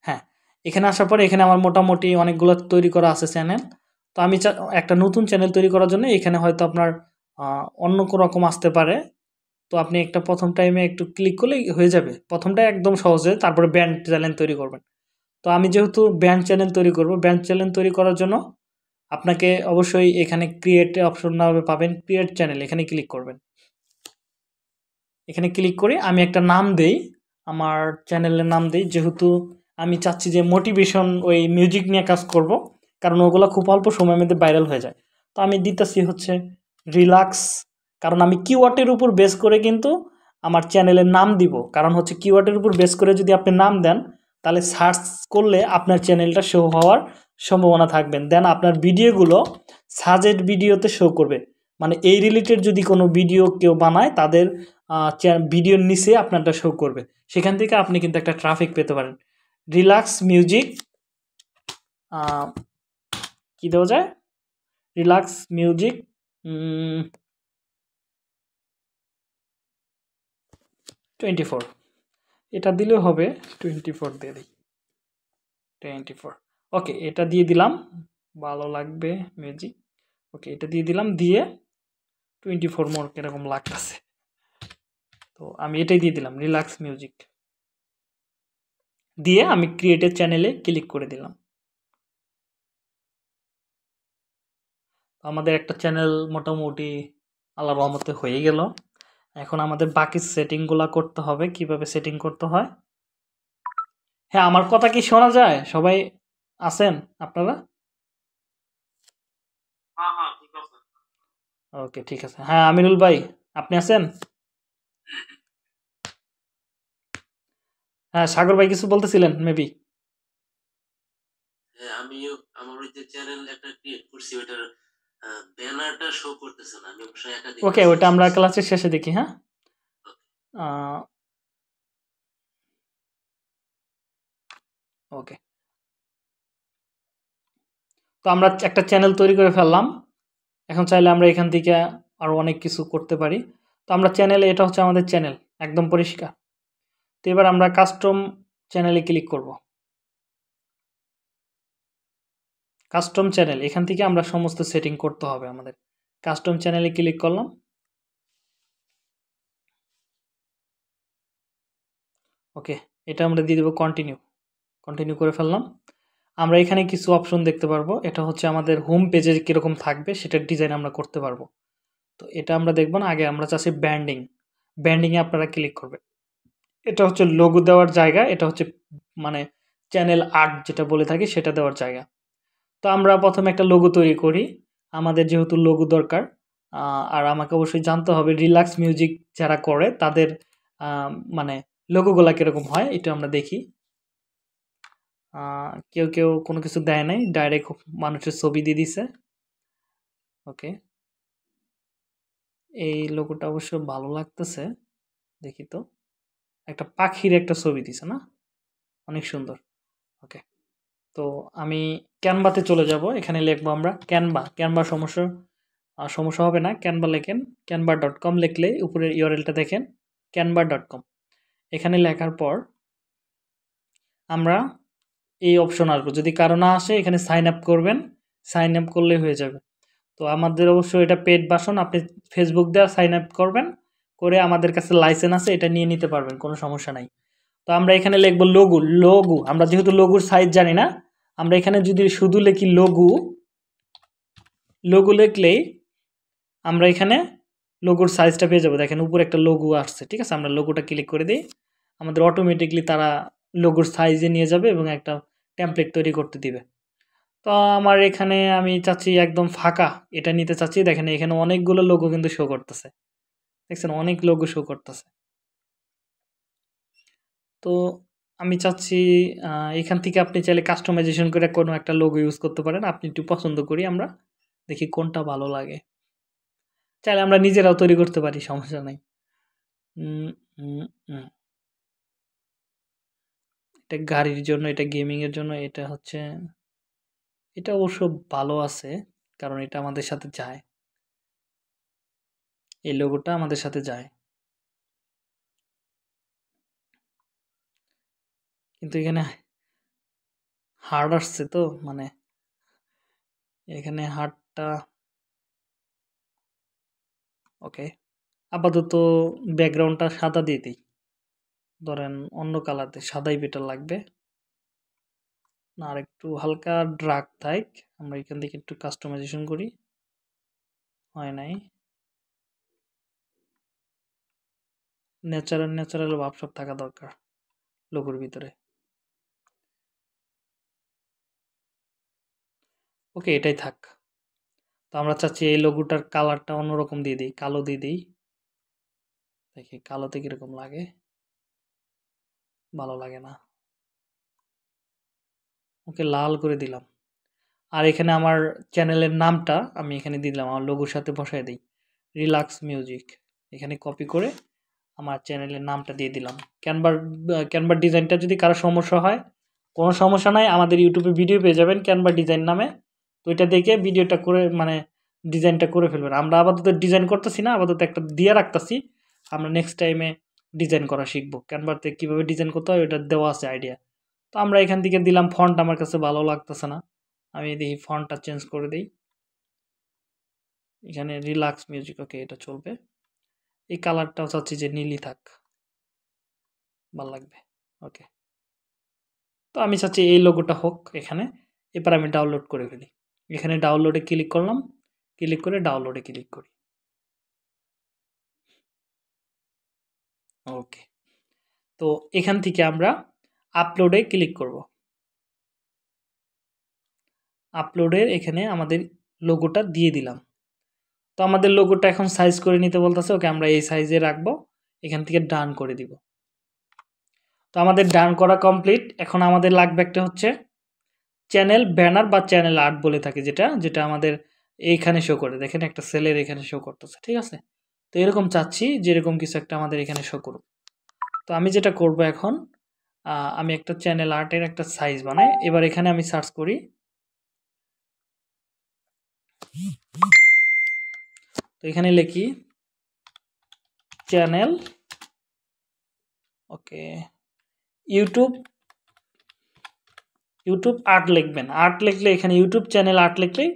[SPEAKER 1] হ্যাঁ, এখানে আসার পরে এখানে আমার মোটামুটি অনেকগুলো তৈরি করা আছে চ্যানেল। তো আমি একটা নতুন চ্যানেল তৈরি করার জন্য এখানে হয়তো আপনার অন্য কোনো রকম আসতে পারে। তো আপনি একটা প্রথম টাইমে একটু ক্লিক করলেই হয়ে যাবে। প্রথমটাই একদম সহজে, তারপরে ব্যান্ড চ্যানেল তৈরি করবেন। তো আমি যেহেতু ব্যান্ড চ্যানেল তৈরি করব, ব্যান্ড চ্যানেল তৈরি করার জন্য আপনাকে অবশ্যই এখানে ক্রিয়েট অপশন নামে পাবেন, ক্রিয়েট চ্যানেল, এখানে ক্লিক করবেন। এখানে ক্লিক করে আমি একটা নাম দেই, আমার চ্যানেলের নাম দেই। যেহেতু আমি চাচ্ছি যে মোটিভেশন ওই মিউজিক নিয়ে কাজ করব, কারণ ওগুলো খুব অল্প সময়ের মধ্যে ভাইরাল হয়ে যায়। তো আমি দিতেছি হচ্ছে রিল্যাক্স, কারণ আমি কিওয়ার্ডের উপর বেস করে কিন্তু আমার চ্যানেলের নাম দিব। কারণ হচ্ছে কিওয়ার্ডের উপর বেস করে যদি আপনি নাম দেন তাহলে সার্চ করলে আপনার চ্যানেলটা শো হওয়ার সম্ভাবনা থাকবেন। দেন আপনার ভিডিওগুলো সাজেড ভিডিওতে শো করবে, মানে এই রিলেটেড যদি কোনো ভিডিও কেউ বানায় তাদের ভিডিওর নিচে আপনারটা শো করবে। সেখান থেকে আপনি কিন্তু একটা ট্রাফিক পেতে পারেন। রিল্যাক্স মিউজিক, কি দেওয়া যায়, রিল্যাক্স মিউজিক 24, এটা দিলেও হবে। 24 দিয়ে দিই, 24। ওকে, এটা দিয়ে দিলাম, ভালো লাগবে মিউজিক। ওকে, এটা দিয়ে দিলাম, দিয়ে 24 মোর কিরকম লাগতেছে। তো আমি এটাই দিয়ে দিলাম, রিল্যাক্স মিউজিক দিয়ে আমি ক্রিয়েটের চ্যানেলে ক্লিক করে দিলাম। আমাদের একটা চ্যানেল মোটামুটি আল্লাহর রহমতে হয়ে গেল। এখন আমাদের বাকি সেটিংগুলো করতে হবে, কিভাবে সেটিং করতে হয়। হ্যাঁ, আমার কথা কি শোনা যায়? সবাই আছেন আপনারা? ওকে, ঠিক আছে। হ্যাঁ, আমিনুল ভাই আপনি আছেন? হ্যাঁ, সাগর ভাই কিছু বলতেছিলেন মেবি।
[SPEAKER 2] হ্যাঁ, আমিও আমার ওই যে চ্যানেল একটা ক্রিয়েট করছি, ওটার ব্যানারটা শো করতেছে না, আমি অবশ্যই একাধিক
[SPEAKER 1] ওকে, ওটা আমরা ক্লাসের শেষে দেখি। হ্যাঁ, ওকে। তো আমরা একটা চ্যানেল তৈরি করে ফেললাম। এখন চাইলে আমরা এখান থেকে আরও অনেক কিছু করতে পারি। তো আমরা চ্যানেলে, এটা হচ্ছে আমাদের চ্যানেল, একদম পরিষ্কার। তো এবার আমরা কাস্টম চ্যানেলে ক্লিক করব। কাস্টম চ্যানেল, এখান থেকে আমরা সমস্ত সেটিং করতে হবে আমাদের। কাস্টম চ্যানেলে ক্লিক করলাম। ওকে, এটা আমরা দিয়ে দেবো কন্টিনিউ। কন্টিনিউ করে ফেললাম। আমরা এখানে কিছু অপশন দেখতে পারবো। এটা হচ্ছে আমাদের হোম পেজে কীরকম থাকবে সেটার ডিজাইন আমরা করতে পারবো। তো এটা আমরা দেখব না, আগে আমরা চাচ্ছি ব্র্যান্ডিং। ব্র্যান্ডিংয়ে আপনারা ক্লিক করবেন। এটা হচ্ছে লোগো দেওয়ার জায়গা, এটা হচ্ছে মানে চ্যানেল আর্ট যেটা বলে থাকি সেটা দেওয়ার জায়গা। তো আমরা প্রথমে একটা লোগো তৈরি করি। আমাদের যেহেতু লোগো দরকার, আর আমাকে অবশ্যই জানতে হবে রিল্যাক্স মিউজিক যারা করে তাদের মানে লোগোগুলা কীরকম হয় এটা আমরা দেখি। কেউ কেউ কোনো কিছু দেয় নাই, ডাইরেক্ট মানুষের ছবি দিয়ে দিছে। ওকে, এই লোগোটা অবশ্য ভালো লাগতেছে, দেখি তো। একটা পাখির একটা ছবি দিছে না, অনেক সুন্দর। ওকে, তো আমি ক্যানভাতে চলে যাব। এখানে লিখবো আমরা ক্যানভা সমস্যা হবে না। ক্যানভা লেখেন, canva.com লিখলে উপরের ইউআরএলটা দেখেন canva.com। এখানে লেখার পর আমরা এই অপশন আসবো। যদি কারো না আসে এখানে সাইন আপ করবেন, সাইন আপ করলেই হয়ে যাবে। তো আমাদের অবশ্যই এটা পেড ভার্সন, আপনি ফেসবুক দিয়ে সাইন আপ করবেন, করে আমাদের কাছে লাইসেন্স আছে, এটা নিয়ে নিতে পারবেন, কোনো সমস্যা নাই। তো আমরা এখানে লিখবো লোগো। আমরা যেহেতু লোগোর সাইজ জানি না, আমরা এখানে যদি শুধু লিখি লোগো লিখলেই আমরা এখানে লোগোর সাইজটা পেয়ে যাবো। দেখেন উপরে একটা লোগো আসছে, ঠিক আছে। আমরা লোগোটা ক্লিক করে দিই, আমাদের অটোমেটিকলি তারা লোগোর সাইজে নিয়ে যাবে এবং একটা টেমপ্লেট তৈরি করতে দিবে। তো আমার এখানে আমি চাচ্ছি একদম ফাঁকা, এটা নিতে চাচ্ছি। দেখেন এখানে অনেকগুলো লোগো কিন্তু শো করতেছে, দেখছেন অনেক লোগো শো করতেছে। তো আমি চাচ্ছি এখান থেকে আপনি চাইলে কাস্টমাইজেশন করে কোনো একটা লোগো ইউজ করতে পারেন। আপনি একটু পছন্দ করি, আমরা দেখি কোনটা ভালো লাগে। চাইলে আমরা নিজেরাও তৈরি করতে পারি, সমস্যা নাই। এটা গাড়ির জন্য, এটা গেমিংয়ের জন্য, এটা হচ্ছে, এটা অবশ্য ভালো আছে কারণ এটা আমাদের সাথে যায়, এই লোগোটা আমাদের সাথে যায়। কিন্তু এখানে হার্ড আসছে, তো মানে এখানে হার্ডটা। ওকে, আপাতত ব্যাকগ্রাউন্ডটা সাদা দিয়ে দিই। ধরেন অন্য কালার দিয়ে, সাদাই বেটার লাগবে না, আর একটু হালকা ডার্ক থাক। আমরা এখান থেকে একটু কাস্টমাইজেশন করি, হয় নাই। ন্যাচারাল ভাবসাব থাকা দরকার লোগোর ভিতরে। ওকে, এটাই থাক। তো আমরা চাচ্ছি এই লোগোটার কালারটা অন্যরকম দিয়ে দিই, কালো দিয়ে দিই। দেখি কালোতে কীরকম লাগে, ভালো লাগে না। ওকে, লাল করে দিলাম। আর এখানে আমার চ্যানেলের নামটা আমি এখানে দিলাম, আমার লোগোর সাথে বসায় দিই, রিল্যাক্স মিউজিক। এখানে কপি করে আমার চ্যানেলের নামটা দিয়ে দিলাম। ক্যানভার ডিজাইনটা যদি কারো সমস্যা হয়, কোনো সমস্যা নাই, আমাদের ইউটিউবে ভিডিও পেয়ে যাবেন ক্যানভা ডিজাইন নামে। তো এটা দেখে ভিডিওটা করে মানে ডিজাইনটা করে ফেলবেন। আমরা আপাতত ডিজাইন করতেছি না, আপাতত একটা দিয়ে রাখতেছি। আমরা নেক্সট টাইমে ডিজাইন করা শিখবো। ক্যানভাতে কীভাবে ডিজাইন করতে হয় ওটা দেওয়া আছে আইডিয়া। তো আমরা এখান থেকে দিলাম। ফন্ট আমার কাছে ভালো লাগতেছে না, আমি দেখি ফন্টটা চেঞ্জ করে দিই। এখানে রিল্যাক্স মিউজিক, ওকে এটা চলবে। এই কালারটাও চাচ্ছি যে নীলই থাক, ভালো লাগবে। ওকে, তো আমি চাচ্ছি এই লোগোটা হোক এখানে। এবার আমি ডাউনলোড করে ফেলি। এখানে ডাউনলোডে ক্লিক করলাম, ক্লিক করে ডাউনলোডে ক্লিক করি। ওকে, তো এখান থেকে আমরা আপলোডে ক্লিক করব। আপলোডের এখানে আমাদের লোগোটা দিয়ে দিলাম। তো আমাদের লোগোটা এখন সাইজ করে নিতে বলতেছে। ওকে, আমরা এই সাইজে রাখবো, এখান থেকে ডান করে দিব। তো আমাদের ডান করা কমপ্লিট। এখন আমাদের লাগবে একটা হচ্ছে চ্যানেল ব্যানার বা চ্যানেল আর্ট বলে থাকে, যেটা আমাদের এইখানে শো করে দেখেন একটা সেলের এখানে শো করতেছে, ঠিক আছে? তো এরকম চাচ্ছি যে এরকম কিছু একটা আমাদের এখানে শো করুক। তো আমি যেটা করব এখন, আমি একটা চ্যানেল আর্টের একটা সাইজ বানাই। এবার এখানে আমি সার্চ করি, তো এখানে লিখি চ্যানেল, ওকে, ইউটিউব, ইউটিউব আর্ট লিখবেন। আর্ট লিখলে এখানে ইউটিউব চ্যানেল আর্ট লিখলেই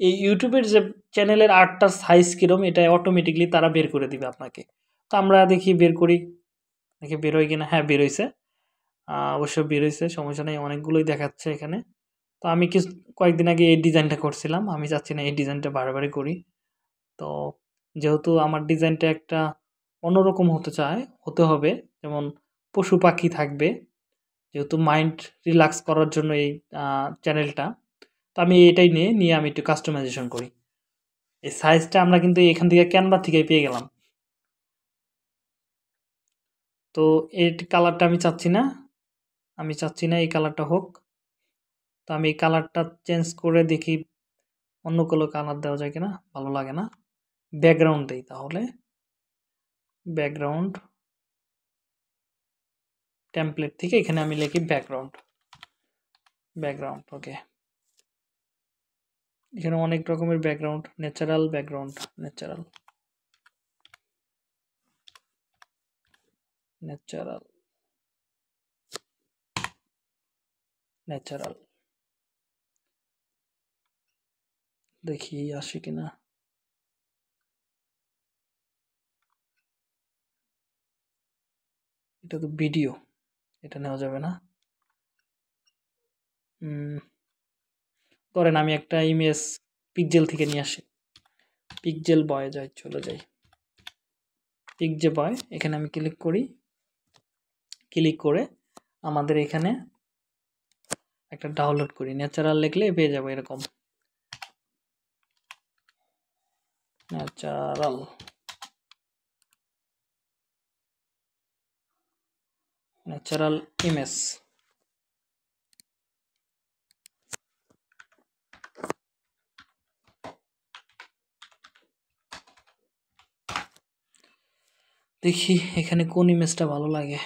[SPEAKER 1] এই ইউটিউবের যে চ্যানেলের আর্টটার সাইজ কীরকম এটা অটোমেটিকলি তারা বের করে দিবে আপনাকে। তো আমরা দেখি বের করি, দেখি বের হয় কিনা। হ্যাঁ, বের হইছে। অবশ্য বের হইছে, সমস্যা নেই, অনেকগুলোই দেখাচ্ছে এখানে। তো আমি কয়েকদিন আগে এই ডিজাইনটা করছিলাম, আমি চাচ্ছি না এই ডিজাইনটা বারবারই করি। তো যেহেতু আমার ডিজাইনটা একটা অন্যরকম হতে হবে, যেমন পশু পাখি থাকবে, যেহেতু মাইন্ড রিল্যাক্স করার জন্য এই চ্যানেলটা। তো আমি এটাই নিয়ে আমি একটু কাস্টমাইজেশন করি। এই সাইজটা আমরা কিন্তু এখান থেকে ক্যানভা থেকেই পেয়ে গেলাম। তো এই কালারটা আমি চাচ্ছি না, এই কালারটা হোক। তো আমি এই কালারটা চেঞ্জ করে দেখি অন্য কোনো কালার দেওয়া যায় কিনা, ভালো লাগে না। ব্যাকগ্রাউন্ড দেই তাহলে, ব্যাকগ্রাউন্ড টেমপ্লেট থেকে এখানে আমি লিখি ব্যাকগ্রাউন্ড, ওকে। এখানে অনেক রকমের ব্যাকগ্রাউন্ড, ন্যাচারাল ব্যাকগ্রাউন্ড, ন্যাচারাল দেখি আসে কিনা। এটা তো ভিডিও, এটা নেওয়া যাবে না। ধরেন আমি একটা ইমেজ পিক্সেল থেকে নিয়ে আসি, পিক্সেল বয় চলে যাই, পিক্সেল বয়, এখানে আমি ক্লিক করি। ক্লিক করে আমাদের এখানে একটা ডাউনলোড করি, ন্যাচারাল লিখলে পেয়ে যাবো এরকম, ন্যাচারাল ইমেজ। দেখি এখানে কোন ইমেজটা ভালো লাগে।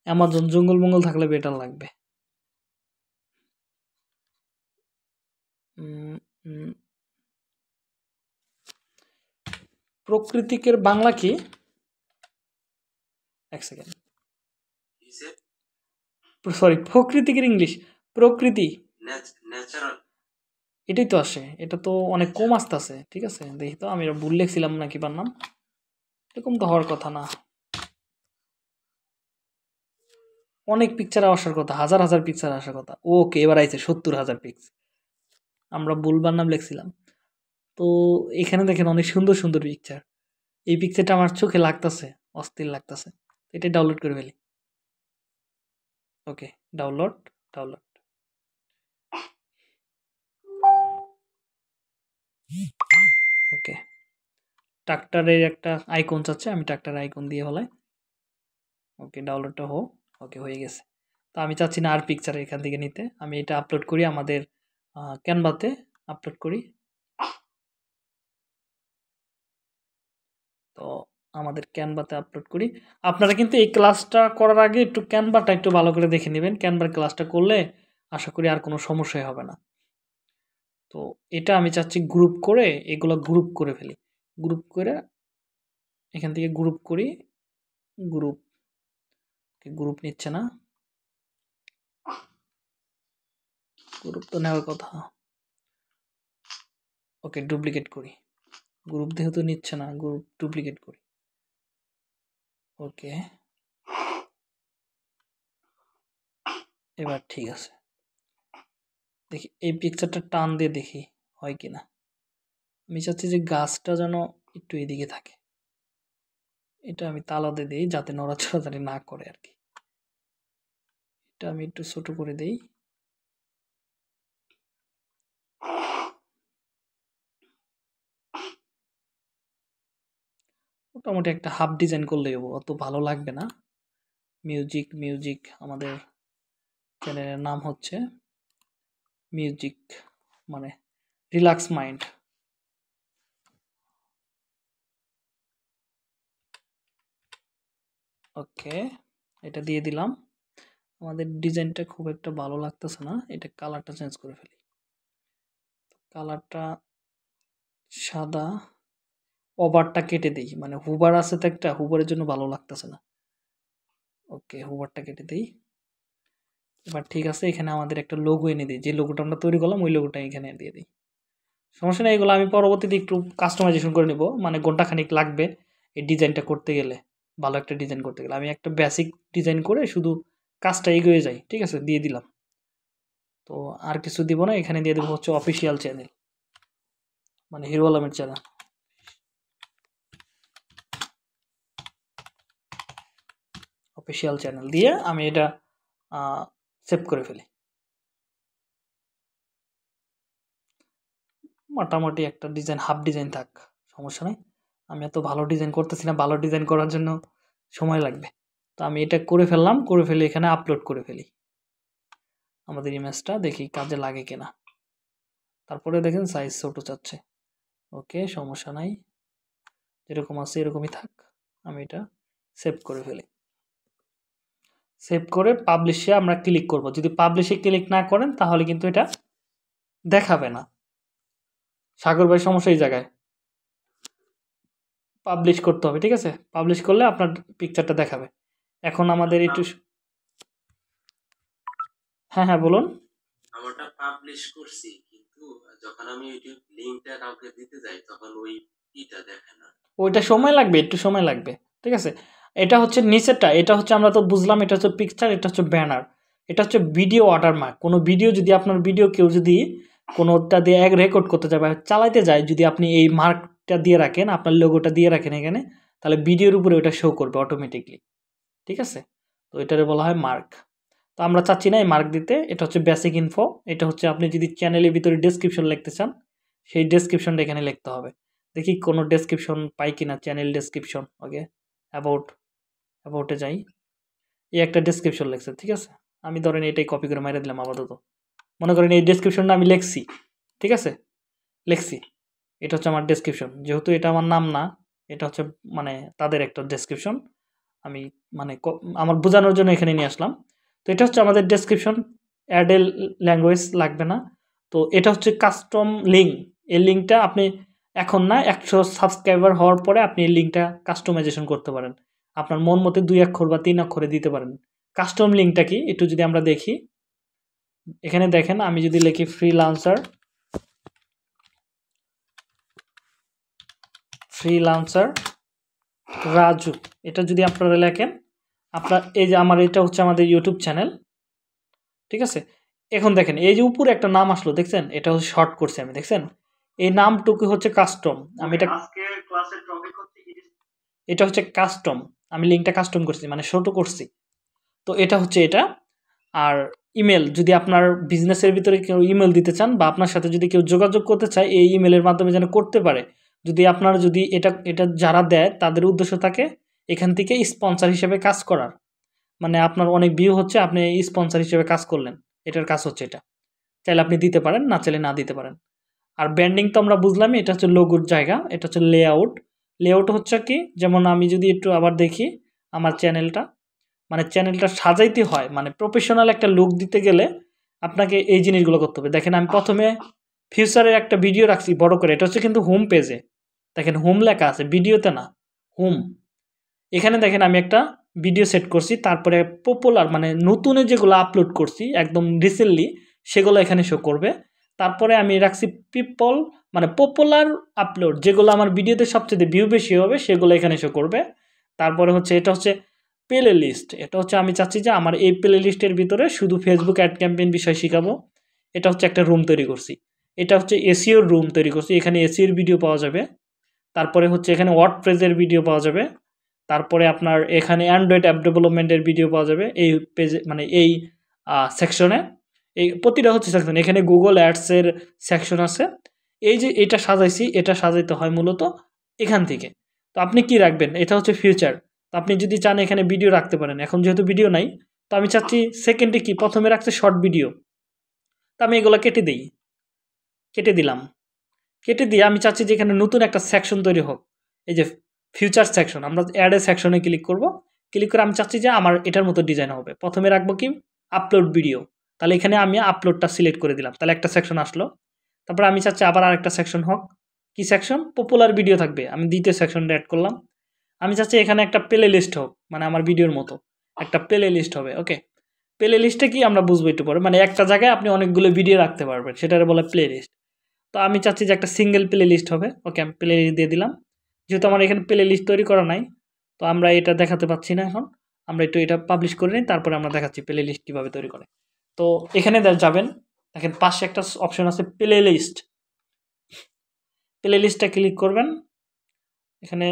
[SPEAKER 1] অ্যামাজন জঙ্গল মঙ্গল থাকলে বেটার লাগবে। প্রকৃতিকের বাংলা কি? এক সেকেন্ড, সরি, প্রকৃতিকের ইংলিশ প্রকৃতি, এটাই তো আসে। এটা তো অনেক কম আসতেছে, ঠিক আছে। দেখি তো আমি ভুল লিখছিলাম নাকি বানাম, এরকম তো হওয়ার কথা না। অনেক পিকচার আসার কথা, হাজার হাজার পিকচার আসার কথা। ওকে, এবার আইছে 70,000 পিক্স, আমরা ভুল বানাম লিখছিলাম। তো এখানে দেখেন অনেক সুন্দর সুন্দর পিকচার। এই পিকচারটা আমার চোখে লাগতেছে, অস্থির লাগতেছে। এটা ডাউনলোড করে ফেলি। ওকে, ডাউনলোড, ওকে। ট্রাক্টরের একটা আইকন চাচ্ছে, আমি ট্রাক্টরের আইকন দিয়ে হলাই। ওকে, ডাউনলোডটা ওকে, হয়ে গেছে। তো আমি চাচ্ছি না আর পিকচার এখান থেকে নিতে, আমি এটা আপলোড করি আমাদের ক্যানভাতে, আপলোড করি। তো আমাদের ক্যানভাতে আপলোড করি। আপনারা কিন্তু এই ক্লাসটা করার আগে একটু ক্যানভাটা একটু ভালো করে দেখে নেবেন। ক্যানভার ক্লাসটা করলে আশা করি আর কোনো সমস্যাই হবে না। তো এটা আমি চাচ্ছি গ্রুপ করে, এগুলো গ্রুপ করে ফেলি। গ্রুপ করে এখান থেকে গ্রুপ করি, গ্রুপ নিচ্ছে না, গ্রুপ তো নেওয়ার কথা। ওকে, ডুপ্লিকেট করি, গ্রুপ যেহেতু নিচ্ছে না, গ্রুপ ডুপ্লিকেট করি। ওকে, এবার ঠিক আছে। দেখি এই পিকচারটা টান দিয়ে দেখি হয় কিনা। আমি চাচ্ছি যে গাছটা যেন একটু এদিকে থাকে, এটা আমি তালা দিয়ে দিই যাতে নড়াচড়াচড়ি না করে আর কি। এটা আমি একটু ছোট করে দেই। মোটামুটি একটা হাফ ডিজাইন করলেই হবো, অত ভালো লাগবে না। মিউজিক আমাদের চ্যানেলের নাম হচ্ছে মিউজিক, মানে রিল্যাক্স মাইন্ড। ওকে, এটা দিয়ে দিলাম। আমাদের ডিজাইনটা খুব একটা ভালো লাগতেছে না, এটা কালারটা চেঞ্জ করে ফেলি। কালারটা সাদা, ওভারটা কেটে দিই, মানে হুবার আছে তো একটা, হুবারের জন্য ভালো লাগতেছে না। ওকে, হুবারটা কেটে দিই। এবার ঠিক আছে, এখানে আমাদের একটা লোগো এনে দিই, যে লোগোটা আমরা তৈরি করলাম ওই লোগোটা এখানে দিয়ে দিই। সমস্যা নেই, এগুলো আমি পরবর্তীতে একটু কাস্টমাইজেশন করে নেব, মানে ঘন্টাখানিক লাগবে এই ডিজাইনটা করতে গেলে, ভালো একটা ডিজাইন করতে গেলে। আমি একটা বেসিক ডিজাইন করে শুধু কাজটা এগিয়ে যাই। ঠিক আছে, দিয়ে দিলাম। তো আর কিছু দিব না, এখানে দিয়ে দেবো হচ্ছে অফিসিয়াল চ্যানেল, মানে হিরো আলমের চ্যানেল। অফিসিয়াল চ্যানেল দিয়ে আমি এটা সেভ করে ফেলি। মোটামুটি একটা ডিজাইন, হাফ ডিজাইন থাক, সমস্যা নেই। আমি এত ভালো ডিজাইন করতেছি না, ভালো ডিজাইন করার জন্য সময় লাগবে। তো আমি এটা করে ফেললাম, করে ফেলে এখানে আপলোড করে ফেলি আমাদের ইমেজটা, দেখি কাজে লাগে কিনা। তারপরে দেখেন সাইজ ছোট চাচ্ছে। ওকে, সমস্যা নাই, যেরকম আছে এরকমই থাক। আমি এটা সেভ করে ফেলি। সেভ করে পাবলিশে আমরা ক্লিক করব। যদি পাবলিশে ক্লিক না করেন তাহলে কিন্তু এটা দেখাবে না। সাগর ভাই সমস্যা এই জায়গায়, পাবলিশ করতে হবে। ঠিক আছে, পাবলিশ করলে আপনার পিকচারটা দেখাবে। এখন আমাদের একটু, হ্যাঁ হ্যাঁ বলুন।
[SPEAKER 2] আমারটা পাবলিশ করছি, কিন্তু যখন আমি ইউটিউব লিংকটা কাউকে দিতে যাই তখন ওই ইটা দেখে না।
[SPEAKER 1] ওইটা সময় লাগবে, একটু সময় লাগবে। ঠিক আছে, এটা হচ্ছে নিচেরটা, এটা হচ্ছে আমরা তো বুঝলাম, এটা হচ্ছে পিকচার, এটা হচ্ছে ব্যানার, এটা হচ্ছে ভিডিও ওয়াটারমার্ক। কোনো ভিডিও যদি আপনার ভিডিও কেউ যদি কোনোটা দিয়ে এক রেকর্ড করতে যায় বা চালাইতে যায়, যদি আপনি এই মার্কটা দিয়ে রাখেন, আপনার লোগোটা দিয়ে রাখেন এখানে, তাহলে ভিডিওর উপরে ওটা শো করবে অটোমেটিকলি। ঠিক আছে, তো এটারে বলা হয় মার্ক। তো আমরা চাচ্ছি না এই মার্ক দিতে, এটা হচ্ছে বেসিক ইনফো। এটা হচ্ছে আপনি যদি চ্যানেলের ভিতরে ডেসক্রিপশন লিখতে চান, সেই ডেসক্রিপশনটা এখানে লিখতে হবে। দেখি কোনো ডেসক্রিপশন পাই কিনা, চ্যানেল ডেসক্রিপশন। ওকে, অ্যাবাউটে যাই, এই একটা ডেসক্রিপশন লিখছে। ঠিক আছে, আমি ধরেন এটাই কপি করে মেরে দিলাম আপাতত। মনে করেন এই ডেসক্রিপশনটা আমি লিখছি, ঠিক আছে, লিখছি, এটা হচ্ছে আমার ডেসক্রিপশন। যেহেতু এটা আমার নাম না, এটা হচ্ছে মানে তাদের একটা ডেসক্রিপশন, আমি মানে আমার বোঝানোর জন্য এখানে নিয়ে আসলাম। তো এটা হচ্ছে আমাদের ডেসক্রিপশন, অ্যাডেল ল্যাঙ্গুয়েজ লাগবে না। তো এটা হচ্ছে কাস্টম লিঙ্ক। এই লিঙ্কটা আপনি এখন না, 100 সাবস্ক্রাইবার হওয়ার পরে আপনি এই লিঙ্কটা কাস্টমাইজেশন করতে পারেন, আপনার মন মতো 2 অক্ষর বা 3 অক্ষরে দিতে পারেন। কাস্টম লিঙ্কটা কি একটু যদি আমরা দেখি, এখানে দেখেন আমি যদি লিখি ফ্রিল্যান্সার রাজু, এটা যদি আপনারা লেখেন, আপনার এই যে আমার এটা হচ্ছে আমাদের ইউটিউব চ্যানেল। ঠিক আছে, এখন দেখেন এই যে উপরে একটা নাম আসলো, দেখছেন, এটা হচ্ছে শর্ট করছি আমি, দেখছেন, এই নামটুকু হচ্ছে কাস্টম। আমি এটা আজকের ক্লাসের টপিক হচ্ছে, এটা হচ্ছে কাস্টম, আমি লিঙ্কটা কাস্টম করছি, মানে ছোট করছি। তো এটা হচ্ছে এটা। আর ইমেল, যদি আপনার বিজনেসের ভিতরে কেউ ইমেল দিতে চান বা আপনার সাথে যদি কেউ যোগাযোগ করতে চায়, এই ইমেলের মাধ্যমে যেন করতে পারে। যদি আপনার যদি এটা যারা দেয় তাদের উদ্দেশ্য থাকে এখান থেকে স্পন্সর হিসেবে কাজ করার, মানে আপনার অনেক ভিউ হচ্ছে, আপনি স্পন্সর হিসেবে কাজ করলেন, এটার কাজ হচ্ছে এটা। চাইলে আপনি দিতে পারেন, না চাইলে না দিতে পারেন। আর ব্র্যান্ডিং তো আমরা বুঝলামই, এটা হচ্ছে লোগোর জায়গা, এটা হচ্ছে লেআউট। লেআউট হচ্ছে কি, যেমন আমি যদি একটু আবার দেখি আমার চ্যানেলটা, মানে চ্যানেলটা সাজাইতে হয়, মানে প্রফেশনাল একটা লুক দিতে গেলে আপনাকে এই জিনিসগুলো করতে হবে। দেখেন আমি প্রথমে ফিউচারের একটা ভিডিও রাখছি বড় করে, এটা হচ্ছে কিন্তু হোম পেজে, দেখেন হোম লেখা আছে, ভিডিওতে না, হোম। এখানে দেখেন আমি একটা ভিডিও সেট করছি, তারপরে পপুলার মানে নতুনে যেগুলো আপলোড করছি একদম রিসেন্টলি, সেগুলো এখানে শো করবে। তারপরে আমি রাখছি পিপল, মানে পপুলার আপলোড, যেগুলো আমার ভিডিওতে সবচেয়ে ভিউ বেশি হবে সেগুলো এখানে শো করবে। তারপরে হচ্ছে এটা হচ্ছে প্লে লিস্ট, এটা হচ্ছে আমি চাচ্ছি যে আমার এই প্লে লিস্টের ভিতরে শুধু ফেসবুক অ্যাড ক্যাম্পেইন বিষয় শিখাবো। এটা হচ্ছে একটা রুম তৈরি করছি, এটা হচ্ছে এসিওর রুম তৈরি করছি, এখানে এসিওর ভিডিও পাওয়া যাবে। তারপরে হচ্ছে এখানে ওয়ার্ডপ্রেসের ভিডিও পাওয়া যাবে। তারপরে আপনার এখানে অ্যান্ড্রয়েড অ্যাপ ডেভেলপমেন্টের ভিডিও পাওয়া যাবে এই পেজে, মানে এই সেকশনে। এই প্রতিটা হচ্ছে সেকশন, এখানে গুগল অ্যাডসের সেকশন আছে। এই যে এটা সাজাইছি, এটা সাজাইতে হয় মূলত এখান থেকে। তো আপনি কি রাখবেন, এটা হচ্ছে ফিউচার। তো আপনি যদি চান এখানে ভিডিও রাখতে পারেন, এখন যেহেতু ভিডিও নাই, তো আমি চাচ্ছি সেকেন্ডে কি প্রথমে রাখছে শর্ট ভিডিও, তো আমি এগুলো কেটে দিলাম। কেটে দিয়ে আমি চাচ্ছি যে এখানে নতুন একটা সেকশন তৈরি হোক। এই যে ফিউচার সেকশন, আমরা অ্যাড এ সেকশনে ক্লিক করব। ক্লিক করে আমি চাচ্ছি যে আমার এটার মতো ডিজাইন হবে। প্রথমে রাখবো কি আপলোড ভিডিও, তাহলে এখানে আমি আপলোডটা সিলেক্ট করে দিলাম, তাহলে একটা সেকশন আসলো। তারপর আমি চাচ্ছি আবার আরেকটা সেকশন হোক। কি সেকশন? পপুলার ভিডিও থাকবে, আমি দ্বিতীয় সেকশনটা অ্যাড করলাম। আমি চাচ্ছি এখানে একটা প্লে লিস্ট হোক, মানে আমার ভিডিওর মতো একটা প্লে লিস্ট হবে। ওকে, প্লে লিস্টে কি আমরা বুঝবো একটু পরে, মানে একটা জায়গায় আপনি অনেকগুলো ভিডিও রাখতে পারবেন, সেটারে বলে প্লে লিস্ট। তো আমি চাচ্ছি যে একটা সিঙ্গেল প্লে লিস্ট হবে। ওকে, আমি প্লে লিস্ট দিয়ে দিলাম। যেহেতু আমার এখানে প্লে লিস্ট তৈরি করা নাই, তো আমরা এটা দেখাতে পাচ্ছি না এখন। আমরা একটু এটা পাবলিশ করে নিই, তারপরে আমরা দেখাচ্ছি প্লে লিস্ট কীভাবে তৈরি করে। তো এখানে যাবেন, দেখেন পাশে একটা অপশন আছে প্লে লিস্ট। প্লে লিস্টটা ক্লিক করবেন, এখানে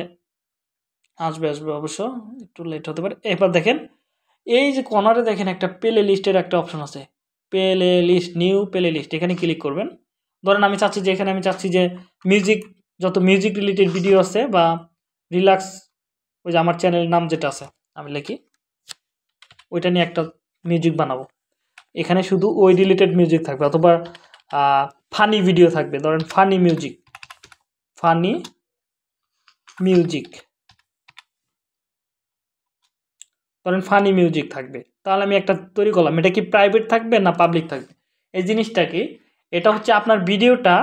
[SPEAKER 1] আসবে অবশ্য একটু লেট হতে পারে। এবার দেখেন এই যে কর্নারে দেখেন একটা প্লে লিস্টের একটা অপশন আছে, playlist, new playlist, এখানে ক্লিক করবেন। ধরেন আমি চাচ্ছি যে এখানে আমি চাচ্ছি যে মিউজিক, যত মিউজিক রিলেটেড ভিডিও আছে বা রিল্যাক্স, ওই যে আমার চ্যানেলের নাম যেটা আছে আমি লিখি, ওইটা নিয়ে একটা মিউজিক বানাবো। এখানে শুধু ওই রিলেটেড মিউজিক থাকবে, অথবা ফানি ভিডিও থাকবে, ধরেন ফানি মিউজিক, ফানি মিউজিক, ধরেন ফানি মিউজিক থাকবে। তাহলে আমি একটা তৈরি করলাম, এটা কি প্রাইভেট থাকবে না পাবলিক থাকবে? এই জিনিসটা কি, এটা হচ্ছে আপনার ভিডিওটা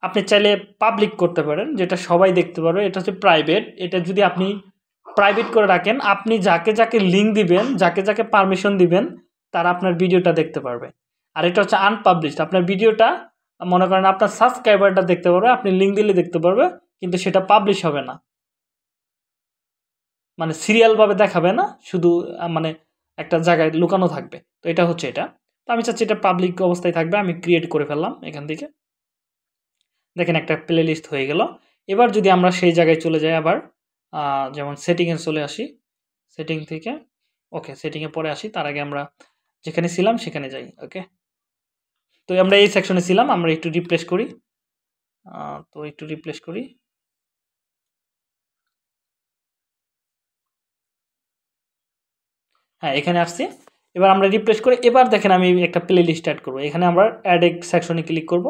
[SPEAKER 1] আপনি চাইলে পাবলিক করতে পারেন, যেটা সবাই দেখতে পারবে, এটা হচ্ছে প্রাইভেট। এটা যদি আপনি প্রাইভেট করে রাখেন, আপনি যাকে যাকে লিঙ্ক দিবেন, যাকে যাকে পারমিশন দিবেন, তারা আপনার ভিডিওটা দেখতে পারবে। আর এটা হচ্ছে আনপাবলিশড, আপনার ভিডিওটা মনে করেন আপনার সাবস্ক্রাইবারটা দেখতে পারবে, আপনি লিঙ্ক দিলে দেখতে পারবে, কিন্তু সেটা পাবলিশ হবে না, মানে সিরিয়ালভাবে দেখাবে না, শুধু মানে একটা জায়গায় লুকানো থাকবে। তো এটা হচ্ছে এটা। তো আমি চাচ্ছি এটা পাবলিক অবস্থায় থাকবে, আমি ক্রিয়েট করে ফেললাম এখান থেকে। দেখেন একটা প্লে লিস্ট হয়ে গেল। এবার যদি আমরা সেই জায়গায় চলে যাই আবার, যেমন সেটিংয়ে চলে আসি, সেটিং থেকে ওকে সেটিংয়ে পরে আসি, তার আগে আমরা যেখানে ছিলাম সেখানে যাই। ওকে, তো আমরা এই সেকশনে ছিলাম, আমরা একটু রিপ্লেস করি। তো একটু রিপ্লেস করি। হ্যাঁ, এখানে আসছি। এবার আমরা রিপ্লেস করে এবার দেখেন আমি একটা প্লে লিস্ট অ্যাড করবো। এখানে আমরা অ্যাড এ সেকশনে ক্লিক করব।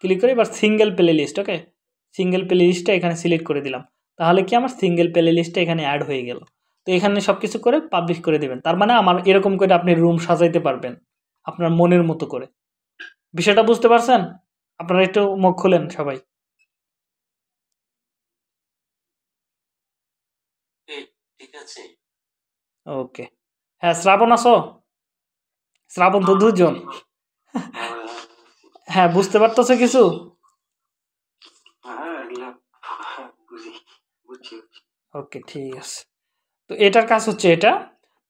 [SPEAKER 1] ক্লিক করে এবার single playlist, okay single প্লে লিস্টটা এখানে সিলেক্ট করে দিলাম। তাহলে কি আমার সিঙ্গেল প্লে লিস্টটা এখানে অ্যাড হয়ে গেল। তো এখানে সব কিছু করে পাবলিশ করে দেবেন। তার মানে আমার এরকম করে আপনি রুম সাজাইতে পারবেন আপনার মনের মতো করে। বিষয়টা বুঝতে পারছেন? আপনারা একটু মুখ খুলেন সবাই।
[SPEAKER 2] ঠিক আছে।
[SPEAKER 1] ওকে, হ্যাঁ শ্রাবণ আসো, শ্রাবণ তো দুজন। হ্যাঁ, বুঝতে পারতেছো কিছু? ওকে, ঠিক আছে। তো এটার কাজ হচ্ছে এটা।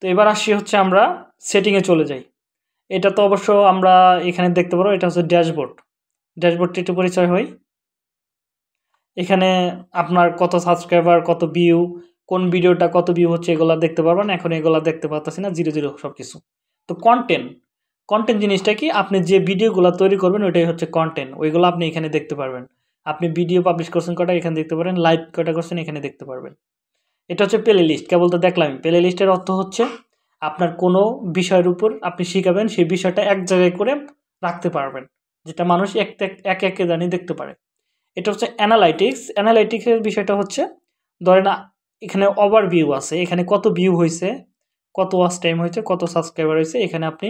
[SPEAKER 1] তো এবার আসি হচ্ছে আমরা সেটিংয়ে চলে যাই। এটা তো অবশ্য আমরা এখানে দেখতে পারো, এটা হচ্ছে ড্যাশবোর্ড। ড্যাশবোর্ডটি একটু পরিচয় হয়। এখানে আপনার কত সাবস্ক্রাইবার, কত ভিউ, কোন ভিডিওটা কত ভিউ হচ্ছে, এগুলো দেখতে পারবেন। এখন এগুলো দেখতে পাচ্ছি না, 0 সব কিছু। তো কন্টেন্ট, কন্টেন্ট জিনিসটা কি, আপনি যে ভিডিওগুলো তৈরি করবেন ওইটাই হচ্ছে কন্টেন্ট, ওইগুলো আপনি এখানে দেখতে পারবেন। আপনি ভিডিও পাবলিশ করছেন কটা, এখানে দেখতে পারেন। লাইভ কটা করছেন, এখানে দেখতে পারবেন। এটা হচ্ছে প্লে লিস্ট, কেবল তো দেখলাম। প্লে লিস্টের অর্থ হচ্ছে আপনার কোনো বিষয়ের উপর আপনি শিখাবেন, সেই বিষয়টা এক জায়গায় করে রাখতে পারবেন, যেটা মানুষ একে একে জানিয়ে দেখতে পারে। এটা হচ্ছে অ্যানালাইটিক্স। অ্যানালাইটিক্সের বিষয়টা হচ্ছে, ধরেন এখানে ওভারভিউ আছে, এখানে কত ভিউ হয়েছে, কত ওয়াচ টাইম হয়েছে, কত সাবস্ক্রাইবার হয়েছে। এখানে আপনি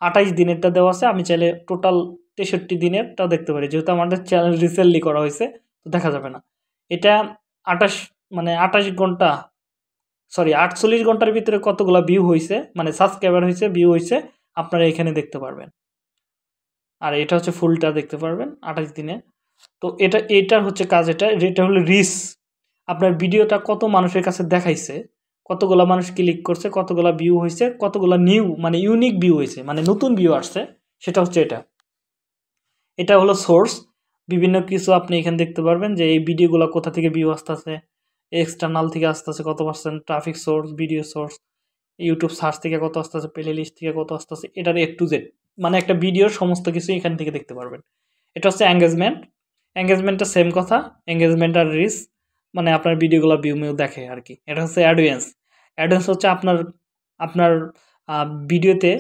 [SPEAKER 1] 28 দিনেরটা দেওয়া আছে, আমি চাইলে টোটাল 63 দিনেরটা দেখতে পারি। যেহেতু আমাদের চ্যানেল রিসেন্টলি করা হয়েছে, তো দেখা যাবে না। এটা 28 ঘন্টা, সরি 48 ঘন্টার ভিতরে কতগুলো ভিউ হয়েছে, মানে সাবস্ক্রাইবার হয়েছে, ভিউ হয়েছে, আপনারা এখানে দেখতে পারবেন। আর এটা হচ্ছে ফুলটা দেখতে পারবেন 28 দিনে। তো এটার হচ্ছে কাজ, এটা হলো রিচ। আপনার ভিডিওটা কত মানুষের কাছে দেখাইছে, কতগুলা মানুষ ক্লিক করছে, কতগুলা ভিউ হয়েছে, কতগুলা নিউ মানে ইউনিক ভিউ হয়েছে, মানে নতুন ভিউ আসছে, সেটা হচ্ছে এটা। এটা হলো সোর্স। বিভিন্ন কিছু আপনি এখানে দেখতে পারবেন যে এই ভিডিওগুলো কোথা থেকে ভিউ আসতেছে, এক্সটার্নাল থেকে আসতেছে কত percent, traffic source, video source, YouTube search থেকে কত আসতেছে, প্লে লিস্ট থেকে কত আসতেছে, এটার A to Z, মানে একটা ভিডিওর সমস্ত কিছু এখান থেকে দেখতে পারবেন। এটা হচ্ছে এঙ্গেজমেন্ট। এঙ্গেজমেন্টটা সেম কথা, এঙ্গেজমেন্ট আর রিচ, মানে আপনার ভিডিওগুলো ভিউ দেখে আর কি। এটা হচ্ছে অ্যাডোয়েন্স। অ্যাডোয়েন্স হচ্ছে আপনার আপনার ভিডিওতে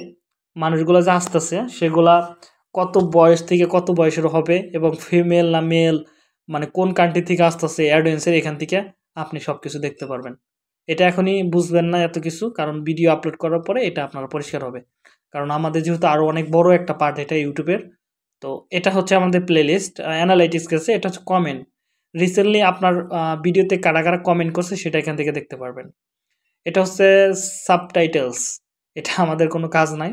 [SPEAKER 1] মানুষগুলো যে আসতেছে সেগুলা কত বয়স থেকে কত বয়সের হবে, এবং ফিমেল না মেল, মানে কোন কান্ট্রি থেকে আসতেছে অ্যাডওয়েন্সের, এখান থেকে আপনি সব কিছু দেখতে পারবেন। এটা এখনই বুঝবেন না এত কিছু, কারণ ভিডিও আপলোড করার পরে এটা আপনার পরিষ্কার হবে। কারণ আমাদের যেহেতু আরও অনেক বড় একটা পার্ট এটা ইউটিউবের। তো এটা হচ্ছে আমাদের প্লেলিস্ট অ্যানালাইটিক্স গেছে, এটা হচ্ছে কমেন্ট। রিসেন্টলি আপনার ভিডিওতে কারা কারা কমেন্ট করছে সেটা এখান থেকে দেখতে পারবেন। এটা হচ্ছে সাবটাইটেলস, এটা আমাদের কোনো কাজ নাই।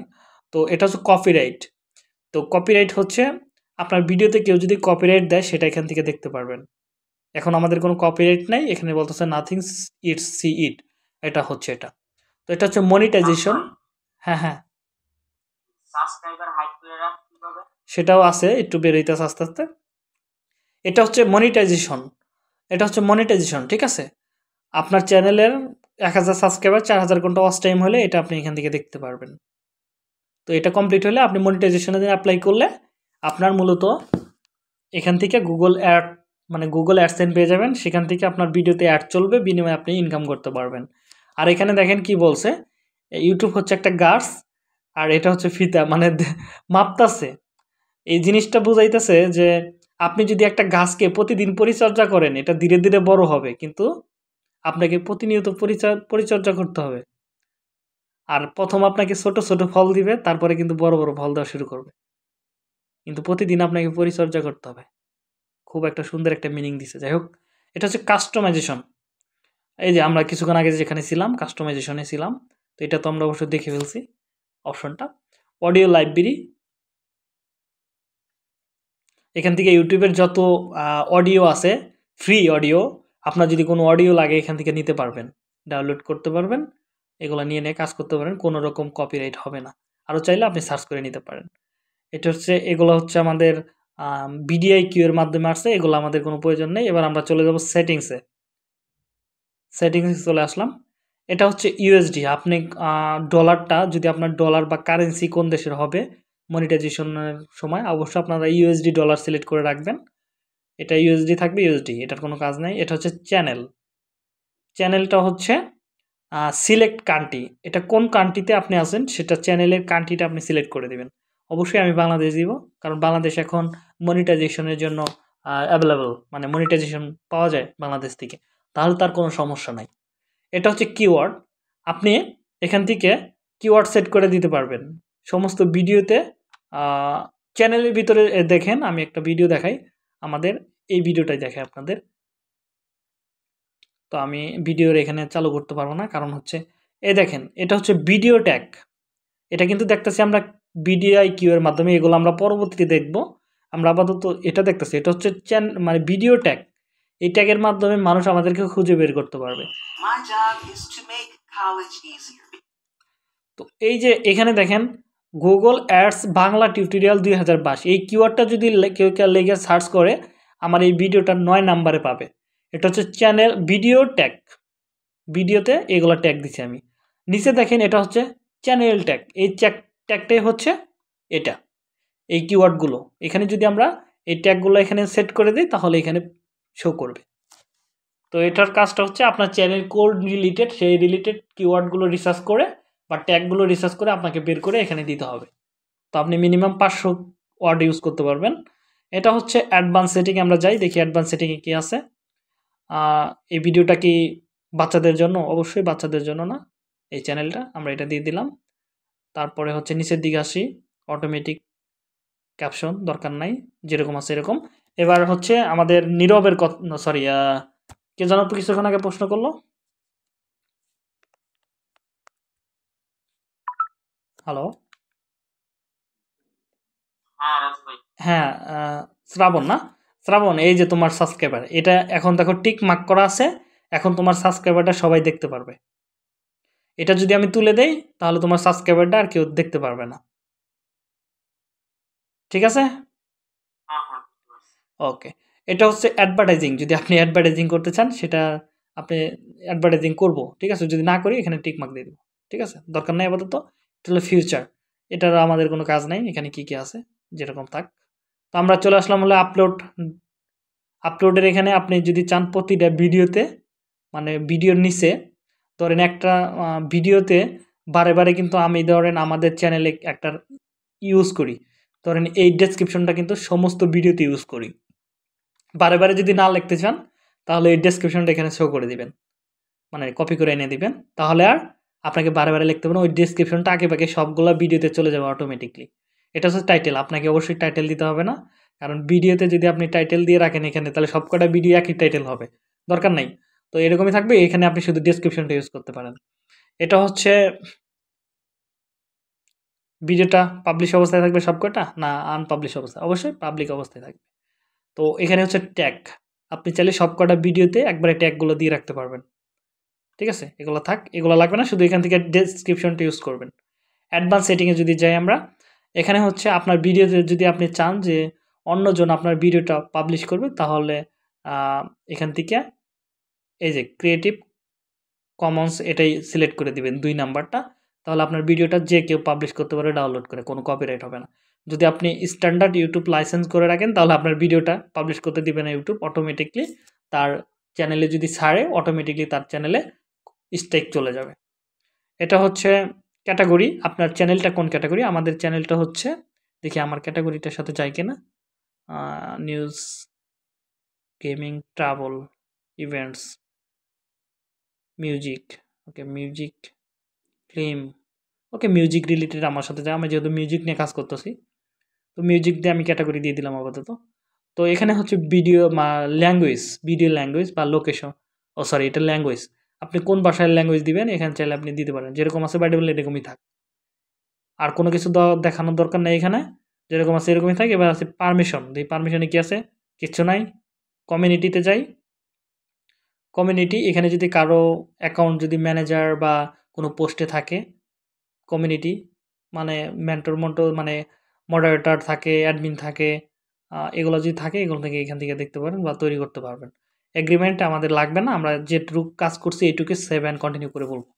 [SPEAKER 1] তো এটা হচ্ছে কপিরাইট। তো কপিরাইট হচ্ছে আপনার ভিডিওতে কেউ যদি কপিরাইট দেয় সেটা এখান থেকে দেখতে পারবেন। এখন আমাদের কোনো কপিরাইট নাই, এখানে বলতেছে নাথিং ইটস সি ইট, এটা হচ্ছে এটা। তো এটা হচ্ছে মনিটাইজেশন। হ্যাঁ হ্যাঁ, সেটাও আছে, একটু বের হইতেছে আস্তে আস্তে। এটা হচ্ছে মনিটাইজেশন, এটা হচ্ছে মনিটাইজেশন, ঠিক আছে। আপনার চ্যানেলের 1000 সাবস্ক্রাইবার 4000 ঘন্টা ওয়াচ টাইম হলে এটা আপনি এখান থেকে দেখতে পারবেন। তো এটা কমপ্লিট হলে আপনি মনিটাইজেশনের জন্য অ্যাপ্লাই করলে আপনার মূলত এখান থেকে গুগল অ্যাড মানে গুগল অ্যাডসেন্স পেয়ে যাবেন, সেখান থেকে আপনার ভিডিওতে অ্যাড চলবে, বিনিময়ে আপনি ইনকাম করতে পারবেন। আর এখানে দেখেন কি বলছে, ইউটিউব হচ্ছে একটা গাছ আর এটা হচ্ছে ফিতা, মানে মাপতাছে। এই জিনিসটা বুঝাইতেছে যে আপনি যদি একটা গাছকে প্রতিদিন পরিচর্যা করেন এটা ধীরে ধীরে বড় হবে, কিন্তু আপনাকে প্রতিনিয়ত পরিচর্যা করতে হবে। আর প্রথম আপনাকে ছোট ছোট ফল দিবে, তারপরে কিন্তু বড় বড় ফল দেওয়া শুরু করবে, কিন্তু প্রতিদিন আপনাকে পরিচর্যা করতে হবে। খুব একটা সুন্দর একটা মিনিং দিছে। যাই হোক, এটা হচ্ছে কাস্টমাইজেশন। এই যে আমরা কিছুক্ষণ আগে যেখানে ছিলাম কাস্টমাইজেশনে ছিলাম, তো এটা তো আমরা অবশ্যই দেখে ফেলছি অপশনটা। অডিও লাইব্রেরি, এখান থেকে ইউটিউবের যত অডিও আছে ফ্রি অডিও, আপনার যদি কোনো অডিও লাগে এখান থেকে নিতে পারবেন, ডাউনলোড করতে পারবেন, এগুলো নিয়ে কাজ করতে পারেন, কোনো রকম কপিরাইট হবে না। আরও চাইলে আপনি সার্চ করে নিতে পারেন। এটা হচ্ছে এগুলো হচ্ছে আমাদের ভিডিআইকিউ এর মাধ্যমে আসছে, এগুলো আমাদের কোনো প্রয়োজন নেই। এবার আমরা চলে যাব সেটিংসে। সেটিংসে চলে আসলাম। এটা হচ্ছে ইউএসডি, আপনি ডলারটা যদি আপনার ডলার বা কারেন্সি কোন দেশের হবে মনিটাইজেশনের সময় অবশ্যই আপনারা ইউএসডি ডলার সিলেক্ট করে রাখবেন। এটা ইউএসডি থাকবে, ইউএসডি, এটার কোনো কাজ নাই। এটা হচ্ছে চ্যানেল, চ্যানেলটা হচ্ছে সিলেক্ট কান্ট্রি, এটা কোন কান্ট্রিতে আপনি আছেন সেটা চ্যানেলের কান্ট্রিটা আপনি সিলেক্ট করে দেবেন। অবশ্যই আমি বাংলাদেশ দিব, কারণ বাংলাদেশ এখন মনিটাইজেশনের জন্য অ্যাভেলেবল, মানে মনিটাইজেশন পাওয়া যায় বাংলাদেশ থেকে, তাহলে তার কোনো সমস্যা নাই। এটা হচ্ছে কিওয়ার্ড, আপনি এখান থেকে কিওয়ার্ড সেট করে দিতে পারবেন সমস্ত ভিডিওতে। চ্যানেলের ভিতরে দেখেন, আমি একটা ভিডিও দেখাই, আমাদের এই ভিডিওটাই দেখাই আপনাদের। তো আমি ভিডিওর এখানে চালু করতে পারবো না, কারণ হচ্ছে এই দেখেন এটা হচ্ছে ভিডিও ট্যাগ, এটা কিন্তু দেখতেছি আমরা ভিডিআইকিউ এর মাধ্যমে, এগুলো আমরা পরবর্তীতে দেখব। আমরা আপাতত এটা দেখতেছি, এটা হচ্ছে মানে ভিডিও ট্যাগ, এই ট্যাগের মাধ্যমে মানুষ আমাদেরকে খুঁজে বের করতে পারবে। তো এই যে এখানে দেখেন গুগল অ্যাডস বাংলা টিউটোরিয়াল 2022, এই কিওয়ার্ডটা যদি কেউ লেগে সার্চ করে আমার এই ভিডিওটা 9 নাম্বারে পাবে। এটা হচ্ছে চ্যানেল ভিডিও ট্যাগ, ভিডিওতে এগুলো ট্যাগ দিচ্ছি আমি। নিচে দেখেন এটা হচ্ছে চ্যানেল ট্যাগ, এই ট্যাগটাই হচ্ছে এটা, এই কিওয়ার্ডগুলো এখানে যদি আমরা এই ট্যাগগুলো এখানে সেট করে দিই তাহলে এখানে শো করবে। তো এটার কাজটা হচ্ছে আপনার চ্যানেল কোড রিলেটেড, সেই রিলেটেড কিওয়ার্ডগুলো রিসার্চ করে বা ট্যাগগুলো রিসার্চ করে আপনাকে বের করে এখানে দিতে হবে। তো আপনি মিনিমাম 500 ওয়ার্ড ইউজ করতে পারবেন। এটা হচ্ছে অ্যাডভান্স সেটিং, আমরা যাই দেখি অ্যাডভান্স সেটিংয়ে কী আছে। এই ভিডিওটা কি বাচ্চাদের জন্য? অবশ্যই বাচ্চাদের জন্য না, এই চ্যানেলটা আমরা এটা দিয়ে দিলাম। তারপরে হচ্ছে নিচের দিকে আসি, অটোমেটিক ক্যাপশন দরকার নাই, যেরকম আছে এরকম। এবার হচ্ছে আমাদের নীরবের সরি, কে যেন তো কিছুক্ষণ আগে প্রশ্ন করলো। হ্যালো, হ্যাঁ, শ্রাবণ না? শ্রাবণ, এই যে তোমার সাবস্ক্রাইবার, এটা এখন দেখো টিক মার্ক করা আছে, এখন তোমার সাবস্ক্রাইবারটা সবাই দেখতে পারবে। এটা যদি আমি তুলে দেই তাহলে তোমার সাবস্ক্রাইবারটা আর কেউ দেখতে পারবে না, ঠিক আছে? ওকে। এটা হচ্ছে অ্যাডভার্টাইজিং, যদি আপনি অ্যাডভার্টাইজিং করতে চান সেটা আপনি অ্যাডভার্টাইজিং করব, ঠিক আছে? যদি না করি এখানে টিক মার্ক দিয়ে দেবো, ঠিক আছে? দরকার নাই আপাতত। এটা হলো ফিউচার, এটার আমাদের কোনো কাজ নাই, এখানে কি কি আছে যেরকম থাক। তো আমরা চলে আসলাম হলো আপলোডের এখানে। আপনি যদি চান প্রতিটা ভিডিওতে, মানে ভিডিওর নিচে ধরেন একটা ভিডিওতে বারে বারে, কিন্তু আমি ধরেন আমাদের চ্যানেলে একটা ইউজ করি, ধরেন এই ডেসক্রিপশনটা কিন্তু সমস্ত ভিডিওতে ইউজ করি। বারে বারে যদি না লিখতে চান তাহলে এই ডেসক্রিপশনটা এখানে শো করে দিবেন, মানে কপি করে এনে দিবেন, তাহলে আর আপনাকে বারে বারে লিখতে হবে না, ওই ডেসক্রিপশনটা আগে পাকে সবগুলো ভিডিওতে চলে যাবে অটোমেটিকলি। এটা হচ্ছে টাইটেল, আপনাকে অবশ্যই টাইটেল দিতে হবে না, কারণ ভিডিওতে যদি আপনি টাইটেল দিয়ে রাখেন এখানে তাহলে সবকটা ভিডিও একই টাইটেল হবে, দরকার নাই। তো এরকমই থাকবে, এখানে আপনি শুধু ডেসক্রিপশনটা ইউজ করতে পারেন। এটা হচ্ছে ভিডিওটা পাবলিশ অবস্থায় থাকবে সবকটা, না আনপাবলিশ অবস্থায়? অবশ্যই পাবলিক অবস্থায় থাকবে। তো এখানে হচ্ছে ট্যাগ, আপনি চাইলে সবকটা ভিডিওতে একবারে ট্যাগগুলো দিয়ে রাখতে পারবেন। ঠিক আছে, এগুলো থাক, এগুলো লাগবে না, শুধু এখান থেকে ডেসক্রিপশনটা ইউজ করবেন। অ্যাডভান্স সেটিংয়ে যদি যাই আমরা, এখানে হচ্ছে আপনার ভিডিওতে যদি আপনি চান যে অন্যজন আপনার ভিডিওটা পাবলিশ করবে, তাহলে এখান থেকে এই যে ক্রিয়েটিভ কমন্স এটাই সিলেক্ট করে দিবেন ২ নাম্বারটা, তাহলে আপনার ভিডিওটা যে কেউ পাবলিশ করতে পারে ডাউনলোড করে, কোনো কপিরাইট হবে না। যদি আপনি স্ট্যান্ডার্ড ইউটিউব লাইসেন্স করে রাখেন তাহলে আপনার ভিডিওটা পাবলিশ করতে দিবে না ইউটিউব, অটোমেটিকলি তার চ্যানেলে যদি ছাড়ে অটোমেটিকলি তার চ্যানেলে স্ট্রাইক চলে যাবে। এটা হচ্ছে ক্যাটাগরি, আপনার চ্যানেলটা কোন ক্যাটাগরি? আমাদের চ্যানেলটা হচ্ছে, দেখি আমার ক্যাটাগরিটার সাথে যায় কিনা, news, gaming, travel, events, music, okay music, film, okay music related আমার সাথে যায়, আমি যেহেতু মিউজিক নিয়ে কাজ করতেছি তো মিউজিক দিয়ে আমি ক্যাটাগরি দিয়ে দিলাম আপাতত। তো এখানে হচ্ছে ভিডিও ল্যাঙ্গুয়েজ, ভিডিও ল্যাঙ্গুয়েজ বা লোকেশন, ও সরি এটা ল্যাঙ্গুয়েজ, আপনি কোন ভাষায় ল্যাঙ্গুয়েজ দিবেন এখানে চাইলে আপনি দিতে পারেন, যেরকম আছে বাইবেল এরকমই থাক, আর কোনো কিছু দেখানোর দরকার নেই এখানে, যেরকম আছে এরকমই থাকে। এবার আছে পারমিশন, এই পারমিশনে কি আছে? কিচ্ছু নাই। কমিউনিটিতে যাই, কমিউনিটি, এখানে যদি কারো অ্যাকাউন্ট যদি ম্যানেজার বা কোনো পোস্টে থাকে, কমিউনিটি মানে মেন্টর মানে মডারেটর থাকে, অ্যাডমিন থাকে, এগুলো যদি থাকে এগুলো থেকে এখান থেকে দেখতে পারেন বা তৈরি করতে পারবেন। এগ্রিমেন্ট আমাদের লাগবে না, আমরা যেটুকু কাজ করছি এইটুকু সেভ অ্যান্ড কন্টিনিউ করে বলবো।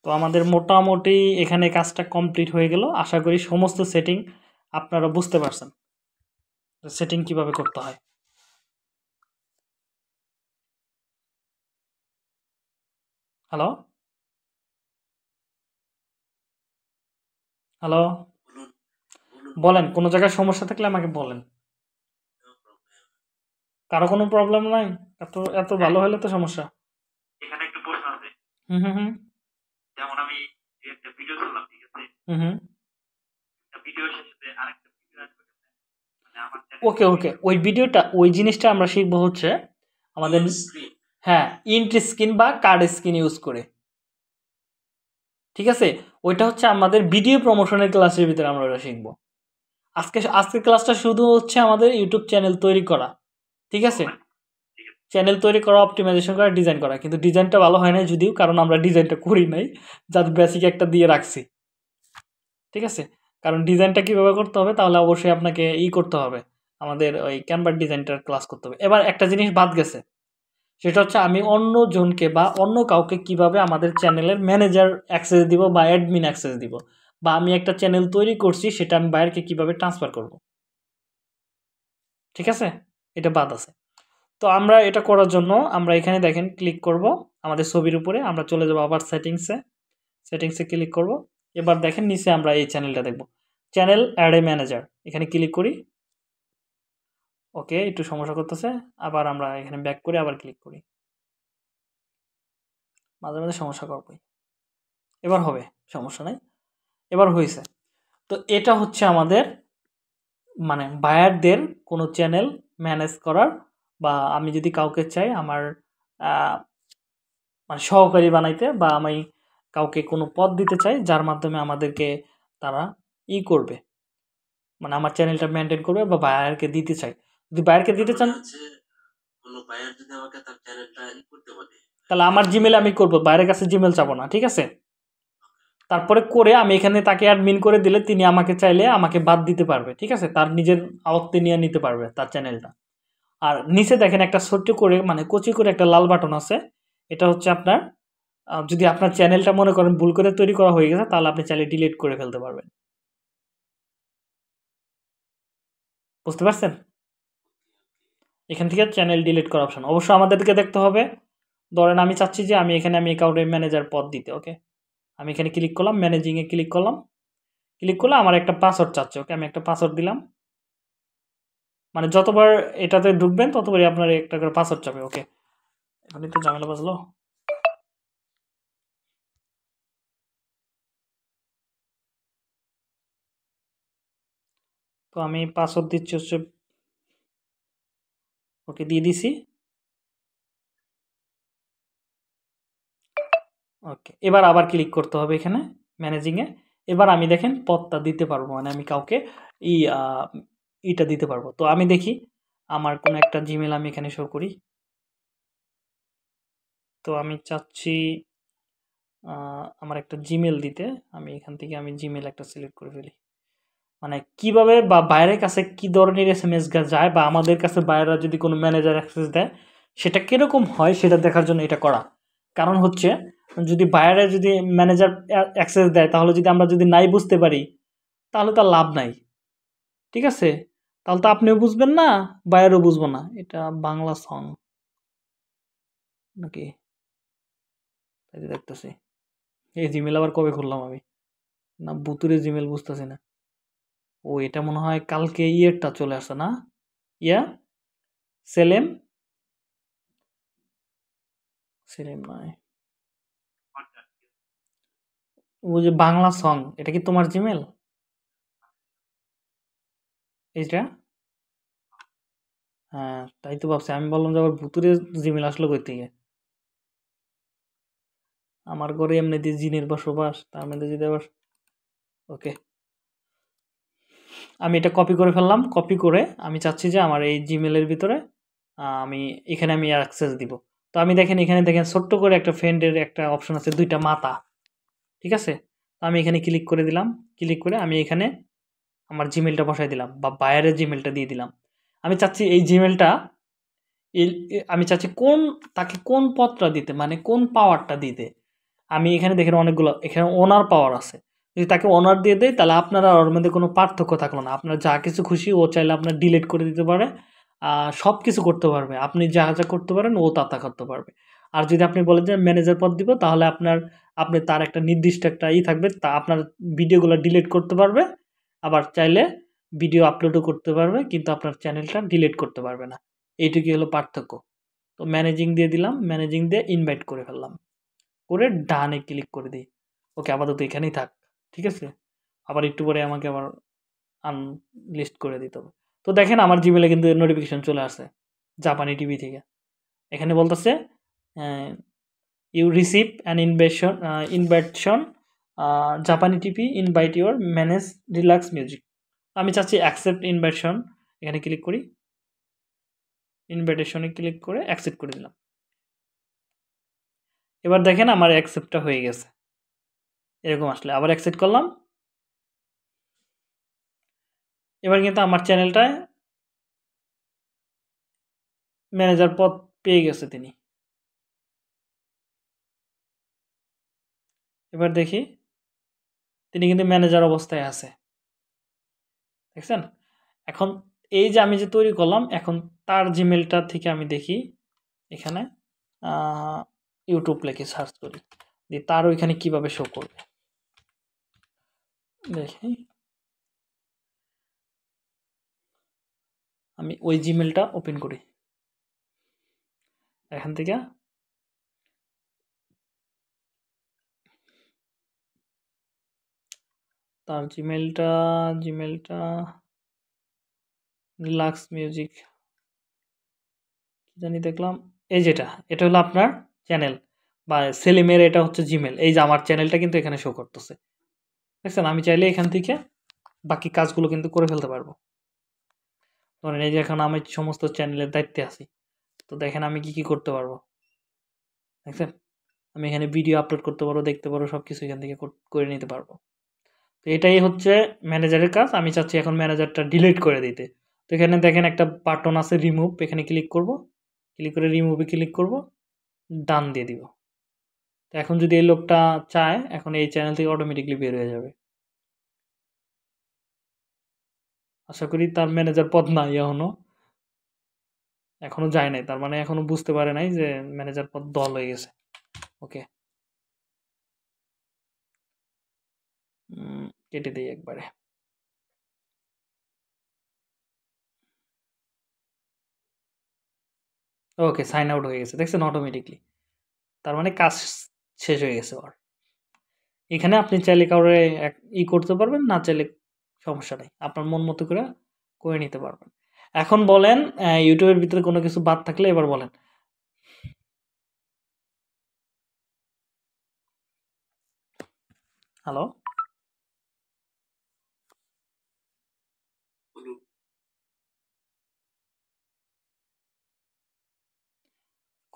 [SPEAKER 1] তো আমাদের মোটামুটি এখানে কাজটা কমপ্লিট হয়ে গেল, আশা করি সমস্ত সেটিং আপনারা বুঝতে পারছেন সেটিং কিভাবে করতে হয়। হ্যালো হ্যালো,
[SPEAKER 2] বলুন, বলুন।
[SPEAKER 1] বলেন, কোনো জায়গায় সমস্যা থাকলে আমাকে বলেন।
[SPEAKER 2] No problem.
[SPEAKER 1] কারো কোনো প্রবলেম নাই? এত এত ভালো হলে তো সমস্যা।
[SPEAKER 3] এখানে একটা প্রশ্ন আছে,
[SPEAKER 1] হুম হুম হুম
[SPEAKER 3] যেমন আমি একটা ভিডিও করলাম, ঠিক আছে,
[SPEAKER 1] হুম হুম
[SPEAKER 3] একটা ভিডিওর সাথে আরেকটা ভিডিও আসবে, মানে আমার
[SPEAKER 1] ওকে ওকে, ওই ভিডিওটা ওই জিনিসটা আমরা শিখবো হচ্ছে আমাদের,
[SPEAKER 2] স্ক্রিন।
[SPEAKER 1] হ্যাঁ, ইন্ট স্ক্রিন বা কার্ড স্ক্রিন ইউজ করে, ঠিক আছে। ওইটা হচ্ছে আমাদের ভিডিও প্রমোশনের ক্লাসের ভিতরে আমরা ওটা শিখবো। আজকের ক্লাসটা শুধু হচ্ছে আমাদের ইউটিউব চ্যানেল তৈরি করা, ঠিক আছে, চ্যানেল তৈরি করা, অপটিমাইজেশন করা, ডিজাইন করা, কিন্তু ডিজাইনটা ভালো হয় নাই যদিও, কারণ আমরা ডিজাইনটা করি নাই, যার বেসিক একটা দিয়ে রাখছি, ঠিক আছে। কারণ ডিজাইনটা কীভাবে করতে হবে তাহলে অবশ্যই আপনাকে করতে হবে, আমাদের ওই ক্যানভার ডিজাইনটার ক্লাস করতে হবে। এবার একটা জিনিস বাদ গেছে, সেটা হচ্ছে আমি অন্য জনকে বা অন্য কাউকে কিভাবে আমাদের চ্যানেলের ম্যানেজার অ্যাক্সেস দিব বা অ্যাডমিন অ্যাক্সেস দিব, বা আমি একটা চ্যানেল তৈরি করছি সেটা আমি বাইরেকে কিভাবে ট্রান্সফার করব, ঠিক আছে, এটা বাদ আছে। তো আমরা এটা করার জন্য আমরা এখানে দেখেন ক্লিক করব আমাদের ছবির উপরে, আমরা চলে যাব আবার সেটিংসে ক্লিক করব। এবার দেখেন নিচে আমরা এই চ্যানেলটা দেখব, চ্যানেল অ্যাড এ ম্যানেজার, এখানে ক্লিক করি। ওকে, একটু সমস্যা করতেছে, আবার আমরা এখানে ব্যাক করে আবার ক্লিক করি, মাঝে মাঝে সমস্যা করবই, এবার হবে, সমস্যা নাই, এবার হয়েছে। তো এটা হচ্ছে আমাদের মানে বায়ারদের কোনো চ্যানেল ম্যানেজ করার, বা আমি যদি কাউকে চাই আমার মানে সহকারী বানাইতে, বা আমি কাউকে কোনো পদ দিতে চাই যার মাধ্যমে আমাদেরকে তারা করবে, মানে আমার চ্যানেলটা মেনটেন করবে, বা বায়ারকে দিতে চাই। যদি বায়ারকে দিতে চান
[SPEAKER 2] কোনো বায়ার যদি আমাকে তার চ্যানেলটা করতে বলে,
[SPEAKER 1] তাহলে আমার জিমেলে আমি করব, বাইরের কাছে জিমেল চাবো না, ঠিক আছে। তারপরে করে আমি এখানে তাকে অ্যাডমিন করে দিলে তিনি আমাকে চাইলে আমাকে বাদ দিতে পারবে, ঠিক আছে, তার নিজের আয়ত্তে নিয়ে নিতে পারবে তার চ্যানেলটা। আর নিচে দেখেন একটা ছোট্ট করে মানে কচি করে একটা লাল বাটন আছে, এটা হচ্ছে আপনার যদি আপনার চ্যানেলটা মনে করেন ভুল করে তৈরি করা হয়ে গেছে তাহলে আপনি চাইলে ডিলিট করে ফেলতে পারবেন, বুঝতে পারছেন। এখান থেকে চ্যানেল ডিলিট করা অপশন অবশ্য আমাদেরকে দেখতে হবে। ধরেন আমি চাচ্ছি যে আমি অ্যাকাউন্টের ম্যানেজার পদ দিতে, ওকে, আমি এখানে ক্লিক করলাম, ম্যানেজিংয়ে ক্লিক করলাম, ক্লিক করলে আমার একটা পাসওয়ার্ড চাচ্ছে। ওকে, আমি একটা পাসওয়ার্ড দিলাম। মানে যতবার এটাতে ঢুকবেন ততবারই আপনার একটা করে পাসওয়ার্ড চাবে। ওকে, এখানে তো ঝামেলা বাজলো। তো আমি পাসওয়ার্ড দিচ্ছি হচ্ছে, ওকে দিয়ে দিছি। ওকে, এবার আবার ক্লিক করতে হবে এখানে ম্যানেজিংয়ে। এবার আমি দেখেন পদটা দিতে পারবো, মানে আমি কাউকে ই ইটা দিতে পারবো। তো আমি দেখি আমার কোনো একটা জিমেল আমি এখানে শো করি। তো আমি চাচ্ছি আমার একটা জিমেল দিতে। আমি এখান থেকে আমি জিমেল একটা সিলেক্ট করে ফেলি। মানে কিভাবে বা বাইরের কাছে কি ধরনের এসএমএস যায়, বা আমাদের কাছে বাইরেরা যদি কোনো ম্যানেজার অ্যাক্সেস দেয় সেটা কিরকম হয় সেটা দেখার জন্য এটা করা। কারণ হচ্ছে যদি বাইরে যদি ম্যানেজার অ্যাক্সেস দেয় তাহলে যদি আমরা যদি নাই বুঝতে পারি তাহলে তার লাভ নাই। ঠিক আছে, তাহলে তো আপনিও বুঝবেন না, বাইরেও বুঝবো না। এটা বাংলা সং নাকি, তাই তো দেখতেছি। এই জিমেল আবার কবে খুললাম আমি, না বুতুরে জিমেল বুঝতেছি না। ও এটা মনে হয় কালকে ইয়েরটা চলে আসছে না, ইয়া সেলেম, সেলেম নয়, ও যে বাংলা সং, এটা কি তোমার জিমেল এইটা? হ্যাঁ তাই তো ভাবছি, আমি বললাম যে আবার ভুতুরে জিমেল আসলো কই থেকে। আমার ঘরে এমনিতে জিনের বসবাস, তার মধ্যে যদি আবার, ওকে আমি এটা কপি করে ফেললাম। কপি করে আমি চাচ্ছি যে আমার এই জিমেলের ভিতরে আমি এখানে আমি অ্যাক্সেস দিব। তো আমি দেখেন এখানে দেখেন ছোট্ট করে একটা ফ্রেন্ডের একটা অপশন আছে, দুইটা মাথা। ঠিক আছে, তো আমি এখানে ক্লিক করে দিলাম। ক্লিক করে আমি এখানে আমার জিমেলটা বসাই দিলাম বা বাইরের জিমেলটা দিয়ে দিলাম। আমি চাচ্ছি এই জিমেলটা আমি চাচ্ছি তাকে কোন পদটা দিতে, মানে কোন পাওয়ারটা দিতে। আমি এখানে দেখেন অনেকগুলো এখানে ওনার পাওয়ার আছে। যদি তাকে ওনার দিয়ে দেয় তাহলে আপনারা ওর মধ্যে কোনো পার্থক্য থাকলো না। আপনার যা কিছু খুশি ও চাইলে আপনার ডিলিট করে দিতে পারে, সব কিছু করতে পারবে। আপনি যা যা করতে পারেন ও তা করতে পারবে। আর যদি আপনি বলেন যে ম্যানেজার পদ দিব, তাহলে আপনি তার একটা নির্দিষ্ট একটা থাকবে, তা আপনার ভিডিওগুলো ডিলিট করতে পারবে। আবার চাইলে ভিডিও আপলোডও করতে পারবে, কিন্তু আপনার চ্যানেলটা ডিলিট করতে পারবে না। এইটুকুই হলো পার্থক্য। তো ম্যানেজিং দিয়ে দিলাম, ম্যানেজিং দিয়ে ইনভাইট করে ফেললাম, করে ডানে ক্লিক করে দিই। ওকে, আপাতত এখানেই থাক। ঠিক আছে, আবার একটু পরে আমাকে আবার আনলিস্ট করে দিতে হবে। তো দেখেন আমার জিমেলে কিন্তু নোটিফিকেশন চলে আসে জাপানি টিভি থেকে। এখানে বলতেছে ইউ রিসিভ অ্যান ইনভাইটেশন জাপানি TV invite your manage relax music. আমি চাচ্ছি অ্যাকসেপ্ট ইনভাইটেশন, এখানে ক্লিক করি। ইনভাইটেশনে ক্লিক করে অ্যাকসেপ্ট করে দিলাম। এবার দেখেন আমার অ্যাকসেপ্টটা হয়ে গেছে। এরকম আসলে আবার অ্যাকসেপ্ট করলাম। এবার কিন্তু আমার চ্যানেলটায় ম্যানেজার পদ পেয়ে গেছে তিনি। এবার দেখি তিনি কিন্তু ম্যানেজার অবস্থায় আছে, দেখছেন। এখন এই যে আমি যে তৈরি করলাম, এখন তার জিমেলটা থেকে আমি দেখি এখানে ইউটিউব লেখে সার্চ করি, দিয়ে তার ওইখানে কিভাবে শো করবে দেখি। আমি ওই জিমেলটা ওপেন করি, এখান থেকে তার জিমেলটা রিল্যাক্স মিউজিক কি জানি দেখলাম, এই যেটা, এটা হলো আপনার চ্যানেল বা সেলিমের, এটা হচ্ছে জিমেল। এই যে আমার চ্যানেলটা কিন্তু এখানে শো করতেছে, দেখছেন। আমি চাইলে এখান থেকে বাকি কাজগুলো কিন্তু করে ফেলতে পারবো। ধরেন এই যে এখন আমি সমস্ত চ্যানেলের দায়িত্বে আছি, তো দেখেন আমি কি কি করতে পারবো, দেখছেন। আমি এখানে ভিডিও আপলোড করতে পারবো, দেখতে পারবো, সব কিছু এখান থেকে করে নিতে পারবো। তো এটাই হচ্ছে ম্যানেজারের কাজ। আমি চাচ্ছি এখন ম্যানেজারটা ডিলিট করে দিতে। তো এখানে দেখেন একটা বাটন আছে রিমুভ, এখানে ক্লিক করব, ক্লিক করে রিমুভে ক্লিক করব, ডান দিয়ে দিব। তো এখন যদি এই লোকটা চায়, এখন এই চ্যানেল থেকে অটোমেটিকলি বের হয়ে যাবে। আশা করি তার ম্যানেজার পদ নাই এখনো যায় নাই, তার মানে এখনো বুঝতে পারে নাই যে ম্যানেজার পদ দল হয়ে গেছে। ওকে, কেটে দিই একবারে। ওকে, সাইন আউট হয়ে গেছে, দেখছেন অটোমেটিকলি। তার মানে কাজ শেষ হয়ে গেছে ওর। এখানে আপনি চাইলে কাউরে করতে পারবেন, না চাইলে সমস্যা নাই, আপনার মন মতো করে নিতে পারবেন। এখন বলেন ইউটিউবের ভিতরে কোনো কিছু বাদ থাকলে এবার বলেন। হ্যালো,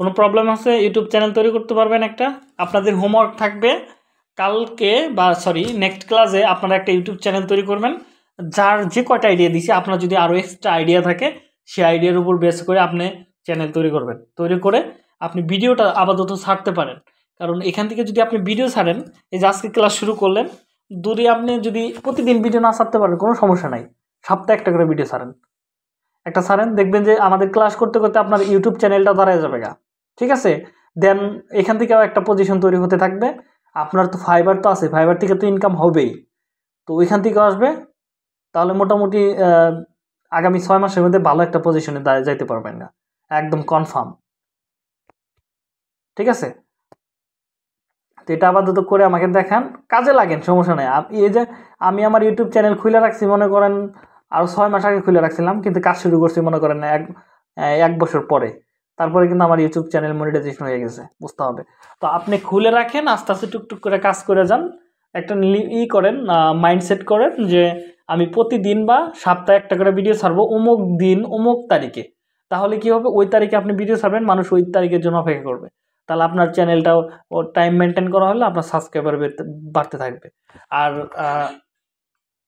[SPEAKER 1] কোনো প্রবলেম আছে? ইউটিউব চ্যানেল তৈরি করতে পারবেন একটা। আপনাদের হোমওয়ার্ক থাকবে কালকে বা নেক্সট ক্লাসে আপনারা একটা ইউটিউব চ্যানেল তৈরি করবেন। যার যে কয়টা আইডিয়া দিছি, আপনার যদি আরও এক্সট্রা আইডিয়া থাকে সেই আইডিয়ার উপর বেস করে আপনি চ্যানেল তৈরি করবেন। তৈরি করে আপনি ভিডিওটা আপাতত ছাড়তে পারেন, কারণ এখান থেকে যদি আপনি ভিডিও ছাড়েন, এই যে আজকে ক্লাস শুরু করলেন, দূরে আপনি যদি প্রতিদিন ভিডিও না ছাড়তে পারেন কোনো সমস্যা নাই, সপ্তাহে একটা করে ভিডিও ছাড়েন, একটা ছাড়েন, দেখবেন যে আমাদের ক্লাস করতে করতে আপনার ইউটিউব চ্যানেলটা দাঁড়ায় যাবে গা। ঠিক আছে, দেন এখান থেকেও একটা পজিশন তৈরি হতে থাকবে। আপনার তো ফাইবার তো আছে, ফাইবার থেকে তো ইনকাম হবেই, তো ওইখান থেকে আসবে। তাহলে মোটামুটি আগামী 6 মাসের মধ্যে ভালো একটা পজিশনে যাইতে পারবেন না, একদম কনফার্ম। ঠিক আছে, তো এটা আপাতত করে আমাকে দেখান, কাজে লাগেন, সমস্যা নেই। এই যে আমি আমার ইউটিউব চ্যানেল খুলে রাখছি, মনে করেন আরও 6 মাস আগে খুলে রাখছিলাম, কিন্তু কাজ শুরু করছি মনে করেন এক বছর পরে। তারপরে কিন্তু আমার ইউটিউব চ্যানেল মনিটাইজেশন হয়ে গেছে, বুঝতে হবে। তো আপনি খুলে রাখেন, আস্তে আস্তে টুকটুক করে কাজ করে যান। একটা করেন, মাইন্ডসেট করেন যে আমি প্রতিদিন বা সপ্তাহে একটা করে ভিডিও ছাড়বো অমুক দিন অমুক তারিখে। তাহলে কি হবে, ওই তারিখে আপনি ভিডিও ছাড়বেন, মানুষ ওই তারিখের জন্য অপেক্ষা করবে। তাহলে আপনার চ্যানেলটাও টাইম মেনটেন করা হলে আপনার সাবস্ক্রাইবার বাড়তে থাকবে। আর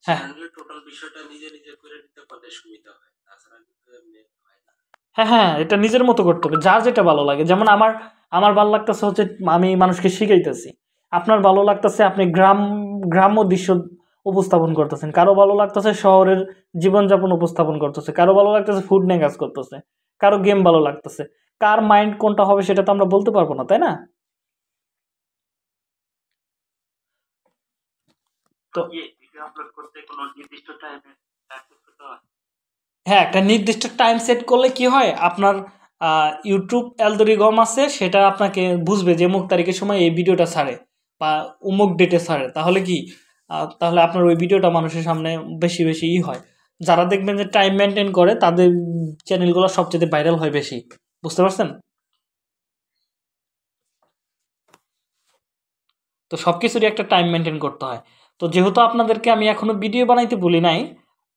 [SPEAKER 1] হ্যাঁ
[SPEAKER 2] টোটাল বিষয়টা নিজে নিজে করে নিতে পারলে সুবিধা হয়, তাছাড়া কিন্তু এমনি হয় না।
[SPEAKER 1] হ্যাঁ, এটা নিজের মতো করতে হবে, যার যেটা ভালো লাগে। যেমন আমার ভালো লাগতেছে হচ্ছে আমি মানুষকে শিখাইতেছি, আপনার ভালো লাগতেছে আপনি গ্রাম্য দৃশ্য উপস্থাপন করতেছেন, কারো ভালো লাগতেছে শহরের জীবনযাপন উপস্থাপন করতেছে, কারো ভালো লাগতেছে ফুড নিয়ে কাজ করতেছে, কারো গেম ভালো লাগতেছে। কার মাইন্ড কোনটা হবে সেটা তো আমরা বলতে পারবো না, তাই না? তো
[SPEAKER 3] ভিডিও আপলোড করতে কোনো নির্দিষ্ট টাইমে করতে হয়?
[SPEAKER 1] হ্যাঁ, একটা নির্দিষ্ট টাইম সেট করলে কি হয়, আপনার ইউটিউব অ্যালগরিদম আছে, সেটা আপনাকে বুঝবে যে অমুক তারিখের সময় এই ভিডিওটা ছাড়ে বা অমুক ডেটে ছাড়ে। তাহলে কি তাহলে আপনার ওই ভিডিওটা মানুষের সামনে বেশি বেশি হয়। যারা দেখবেন যে টাইম মেনটেন করে তাদের চ্যানেলগুলো সবচেয়ে ভাইরাল হয় বেশি, বুঝতে পারছেন? তো সব কিছুরই একটা টাইম মেনটেন করতে হয়। তো যেহেতু আপনাদেরকে আমি এখনও ভিডিও বানাইতে বলি নাই,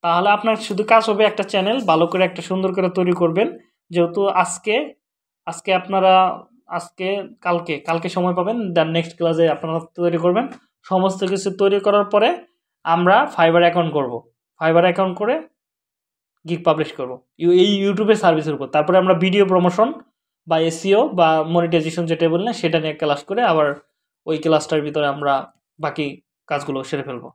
[SPEAKER 1] তাহলে আপনার শুধু কাজ হবে একটা চ্যানেল ভালো করে একটা সুন্দর করে তৈরি করবেন। যেহেতু আজকে আপনারা কালকে সময় পাবেন, দেন নেক্সট ক্লাসে আপনারা তৈরি করবেন। সমস্ত কিছু তৈরি করার পরে আমরা ফাইবার অ্যাকাউন্ট করব, ফাইবার অ্যাকাউন্ট করে গিগ পাবলিশ করব এই ইউটিউবের সার্ভিসের উপর। তারপরে আমরা ভিডিও প্রমোশন বা এসইও বা মনিটাইজেশন যেটা বললেন সেটা নিয়ে ক্লাস করে আবার ওই ক্লাসটার ভিতরে আমরা বাকি কাজগুলো সেরে ফেলবো।